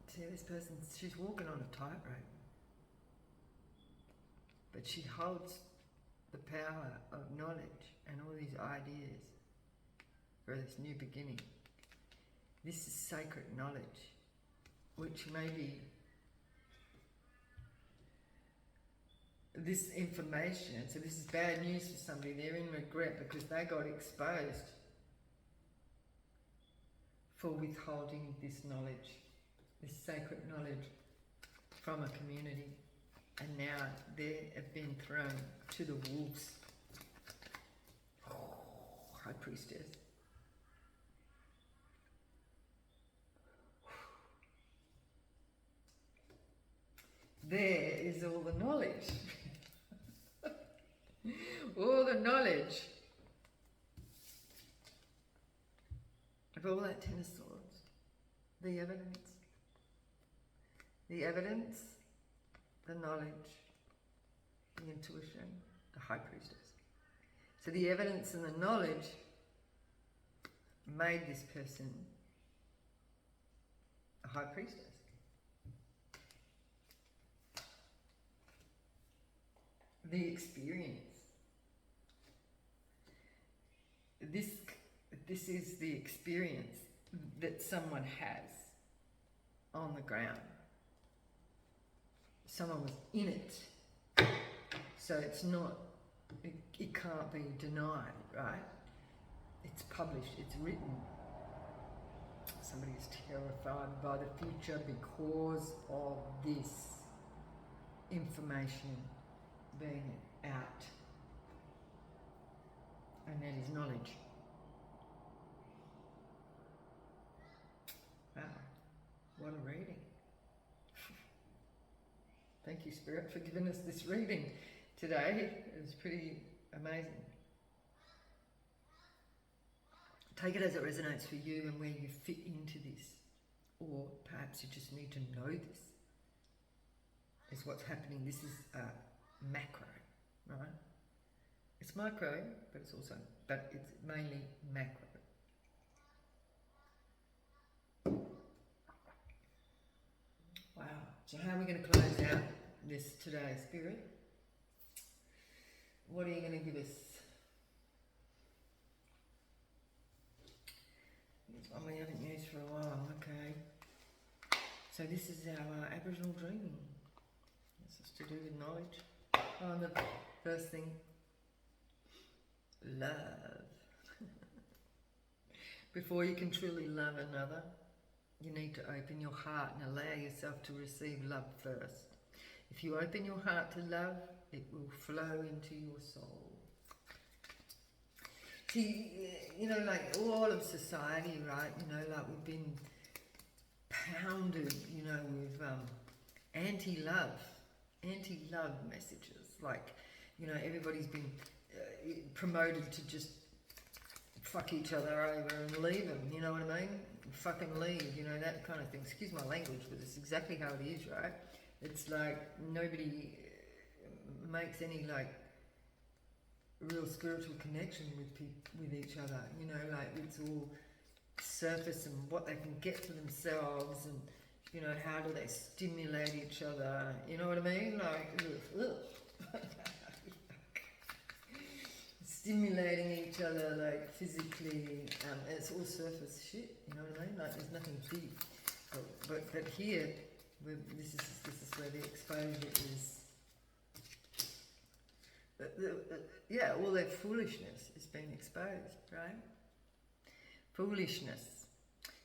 See, this person, she's walking on a tightrope. But she holds the power of knowledge and all these ideas for this new beginning. This is sacred knowledge, which may be this information. So this is bad news for somebody. They're in regret because they got exposed for withholding this knowledge, this sacred knowledge from a community. And now they have been thrown to the wolves. Oh, High Priestess. There is all the knowledge. All the knowledge of all that Ten of Swords. The evidence. The evidence, the knowledge, the intuition, the High Priestess. So the evidence and the knowledge made this person a High Priestess. The experience. This is the experience that someone has on the ground. Someone was in it. So it's not, it can't be denied, right? It's published, it's written. Somebody is terrified by the future because of this information being out. And that is knowledge. Wow, what a reading. Thank you, Spirit, for giving us this reading today. It was pretty amazing. Take it as it resonates for you and where you fit into this. Or perhaps you just need to know this is what's happening. This is macro, right? It's micro, but it's mainly macro. Wow. So how are we going to close out this today, Spirit? What are you going to give us? It's one we haven't used for a while. Okay. So this is our Aboriginal dreaming. This is to do with knowledge. Oh, and the first thing, love. Before you can truly love another, you need to open your heart and allow yourself to receive love first. If you open your heart to love, it will flow into your soul. See, you know, like all of society, right? You know, like we've been pounded, you know, with anti-love messages. Like, you know, everybody's been promoted to just fuck each other over and leave them, you know what I mean? Fucking leave, you know, that kind of thing. Excuse my language, but it's exactly how it is, right? It's like nobody makes any like real spiritual connection with each other, you know, like it's all surface and what they can get for themselves, and you know, how do they stimulate each other, you know what I mean? Like stimulating each other like physically, it's all surface shit, you know what I mean? Like there's nothing deep. But here, this is where the exposure is. Yeah, all that foolishness is being exposed, right? Foolishness.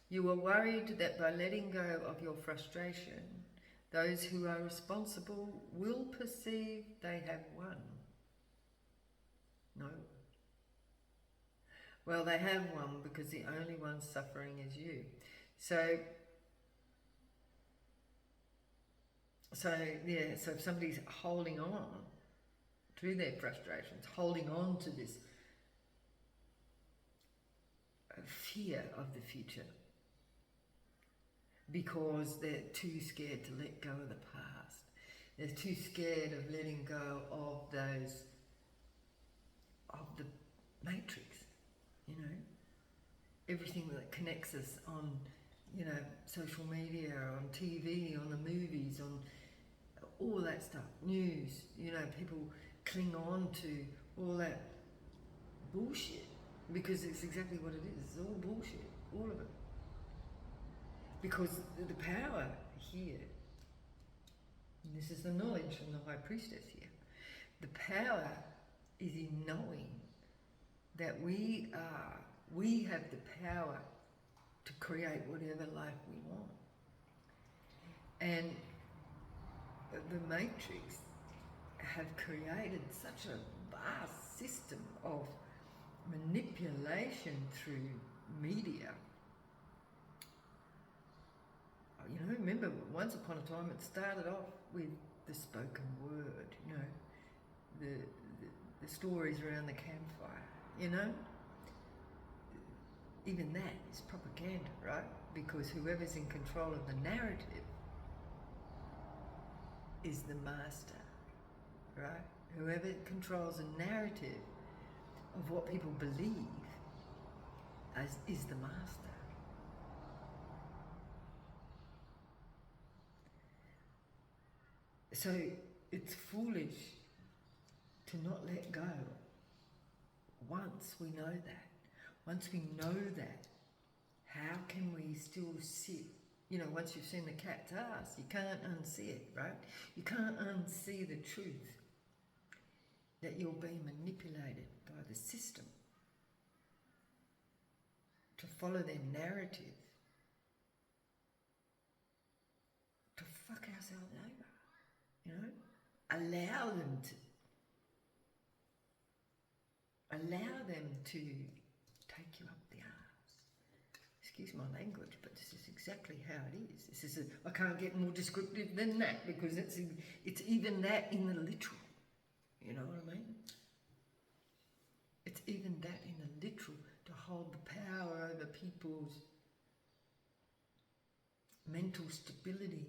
You are worried that by letting go of your frustration, those who are responsible will perceive they have won. No. Well, they have won because the only one suffering is you. So if somebody's holding on to their frustrations, holding on to this fear of the future because they're too scared to let go of the past. They're too scared of letting go of those, of the matrix, you know, everything that connects us on, you know, social media, on TV, on the movies, on all that stuff, news, you know, people cling on to all that bullshit because it's exactly what it is. It's all bullshit, all of it. Because the power here, and this is the knowledge from the High Priestess here, the power is in knowing that we have the power to create whatever life we want. And the Matrix have created such a vast system of manipulation through media. You know, remember, once upon a time it started off with the spoken word, you know, the stories around the campfire, you know. Even that is propaganda, right? Because whoever's in control of the narrative is the master, right? Whoever controls the narrative of what people believe is the master. So it's foolish to not let go once we know that. Once we know that, how can we still sit? You know, once you've seen the cat's ass, you can't unsee it, right? You can't unsee the truth that you're being manipulated by the system to follow their narrative, to fuck ourselves over, you know? Allow them to take you up the arse. Excuse my language, but this is exactly how it is. This is I can't get more descriptive than that because it's even that in the literal. You know what I mean? It's even that in the literal, to hold the power over people's mental stability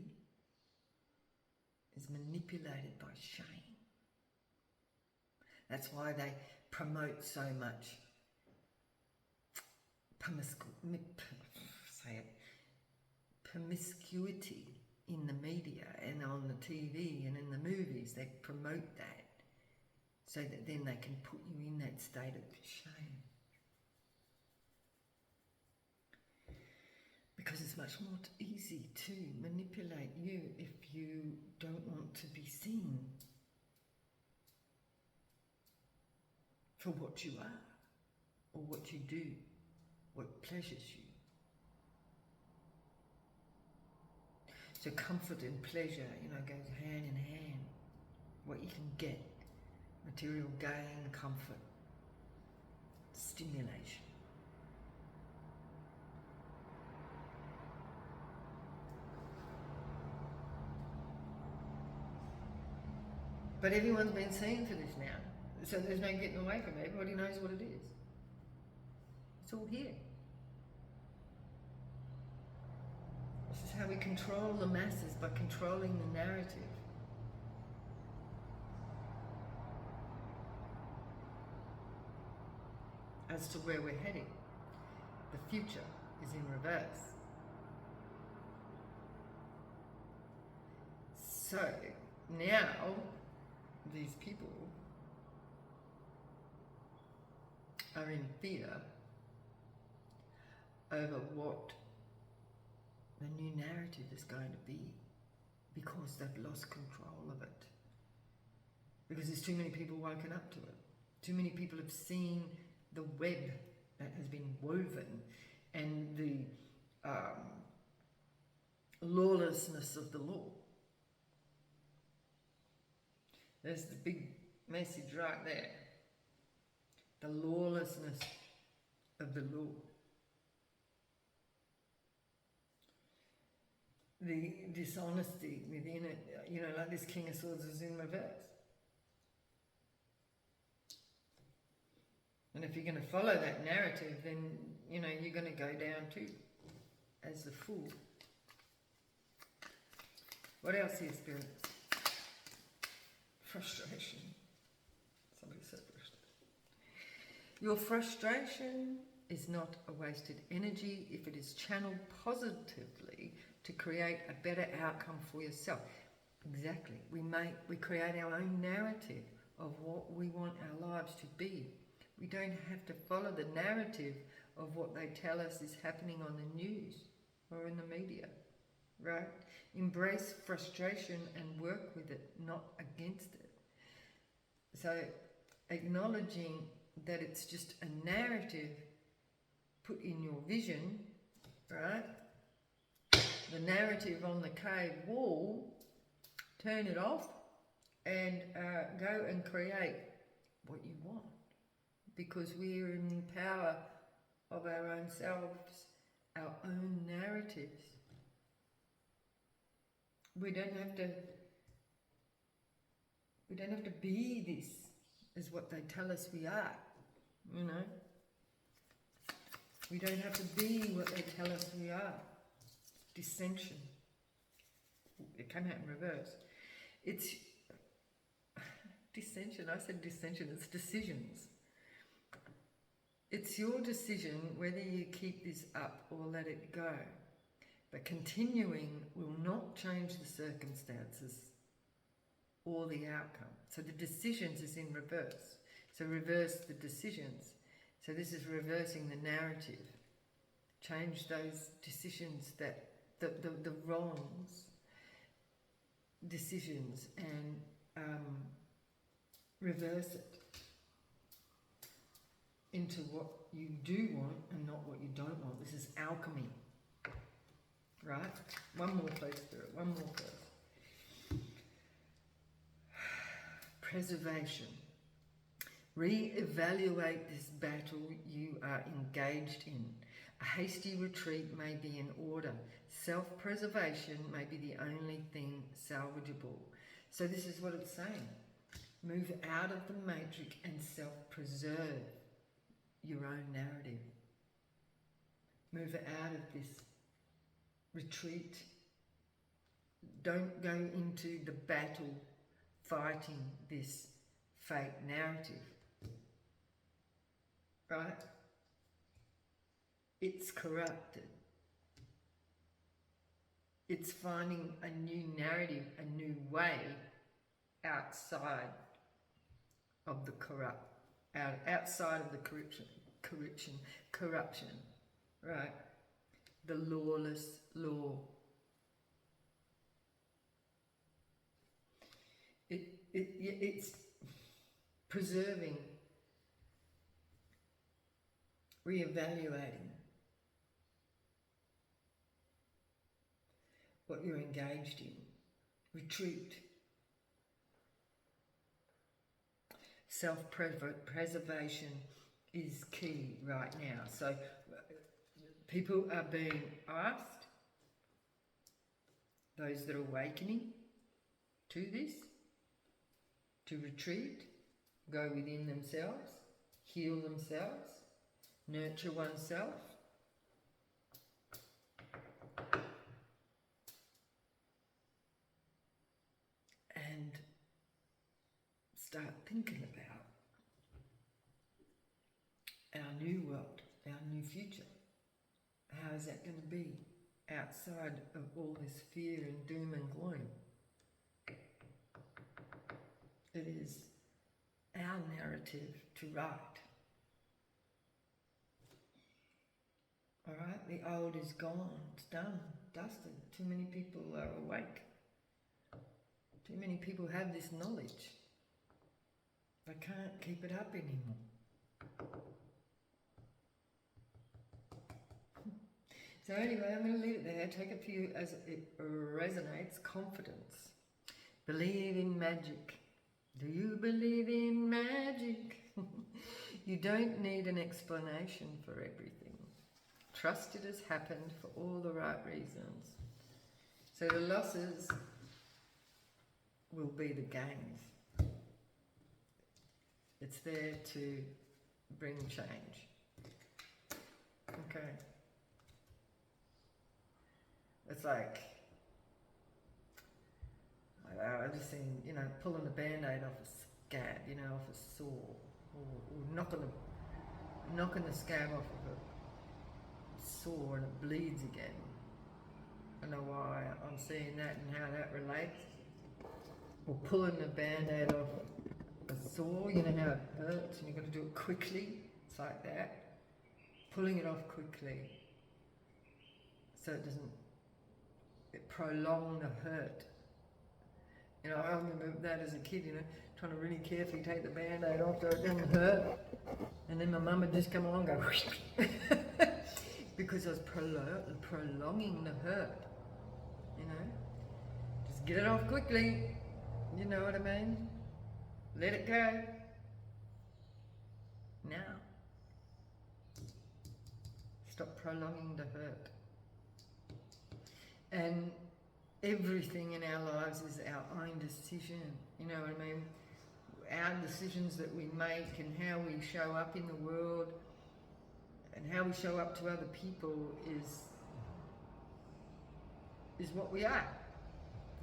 is manipulated by shame. That's why they promote so much promiscuity in the media and on the TV and in the movies. They promote that so that then they can put you in that state of shame. Because it's much more easy to manipulate you if you don't want to be seen for what you are or what you do, what pleasures you. So comfort and pleasure, you know, goes hand in hand. What you can get, material gain, comfort, stimulation. But everyone's been seen for this now, so there's no getting away from it. Everybody knows what it is. It's all here. This is how we control the masses, by controlling the narrative. As to where we're heading. The future is in reverse. So, now, these people are in fear over what the new narrative is going to be, because they've lost control of it. Because there's too many people woken up to it. Too many people have seen the web that has been woven and the lawlessness of the law. There's the big message right there. The lawlessness of the law. The dishonesty within it, you know, like this King of Swords is in reverse. And if you're going to follow that narrative, then, you know, you're going to go down too as the fool. What else here, Spirit? Frustration. Somebody said frustration. Your frustration is not a wasted energy if it is channeled positively to create a better outcome for yourself. Exactly. We create our own narrative of what we want our lives to be. We don't have to follow the narrative of what they tell us is happening on the news or in the media, right? Embrace frustration and work with it, not against it. So acknowledging that it's just a narrative put in your vision, right? The narrative on the cave wall, turn it off and go and create what you want. Because we are in the power of our own selves, our own narratives. We don't have to be this, is what they tell us we are, you know. We don't have to be what they tell us we are. Dissension. It came out in reverse. It's dissension. I said dissension. It's decisions. It's your decision whether you keep this up or let it go. But continuing will not change the circumstances or the outcome. So the decisions is in reverse. So reverse the decisions. So this is reversing the narrative. Change those decisions, that the wrongs decisions, and reverse it into what you do want and not what you don't want. This is alchemy. Right? One more please, Spirit. One more please. Preservation. Re-evaluate this battle you are engaged in. A hasty retreat may be in order. Self-preservation may be the only thing salvageable. So this is what it's saying. Move out of the matrix and self-preserve your own narrative. Move out of this retreat. Don't go into the battle fighting this fake narrative. Right? It's corrupted. It's finding a new narrative, a new way outside of the outside of the corruption, right? The lawless law. It's preserving, re-evaluating what you're engaged in. Retreat. Self-preservation is key right now. So people are being asked, those that are awakening to this, to retreat, go within themselves, heal themselves, nurture oneself, and start thinking about our new world, our new future. How is that going to be outside of all this fear and doom and gloom? It is our narrative to write. All right, the old is gone, it's done, dusted. Too many people are awake. Too many people have this knowledge. They can't keep it up anymore. So anyway, I'm going to leave it there. Take a few as it resonates. Confidence. Believe in magic. Do you believe in magic? You don't need an explanation for everything. Trust it has happened for all the right reasons. So the losses will be the gains. It's there to bring change. Okay. It's like, I've just seen, pulling a band-aid off a scab, off a sore, or knocking the scab off of a sore and it bleeds again. I don't know why I'm seeing that and how that relates. Or pulling a band-aid off a sore, you know how it hurts and you've got to do it quickly. It's like that. Pulling it off quickly so it doesn't prolong the hurt. I remember that as a kid, trying to really carefully take the band-aid off so it doesn't hurt. And then my mum would just come along and go because I was prolonging the hurt. Just get it off quickly. You know what I mean? Let it go. Now. Stop prolonging the hurt. And everything in our lives is our own decision. You know what I mean? Our decisions that we make and how we show up in the world and how we show up to other people is what we are.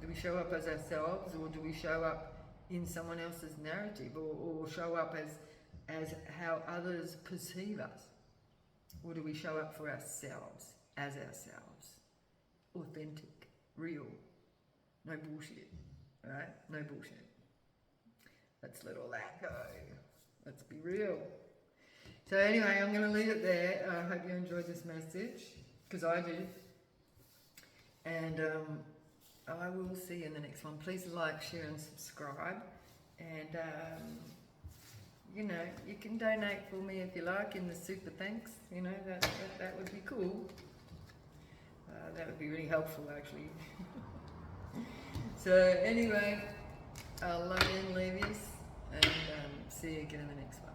Do we show up as ourselves, or do we show up in someone else's narrative, or show up as how others perceive us? Or do we show up for ourselves, as ourselves? Authentic, real, no bullshit, right? No bullshit. Let's let all that go. Let's be real. So anyway, I'm going to leave it there. I hope you enjoyed this message, because I did. And I will see you in the next one. Please like, share and subscribe. And, you can donate for me if you like in the super thanks. That would be cool. That would be really helpful, actually. So anyway, I'll love you and leave you, and see you again in the next one.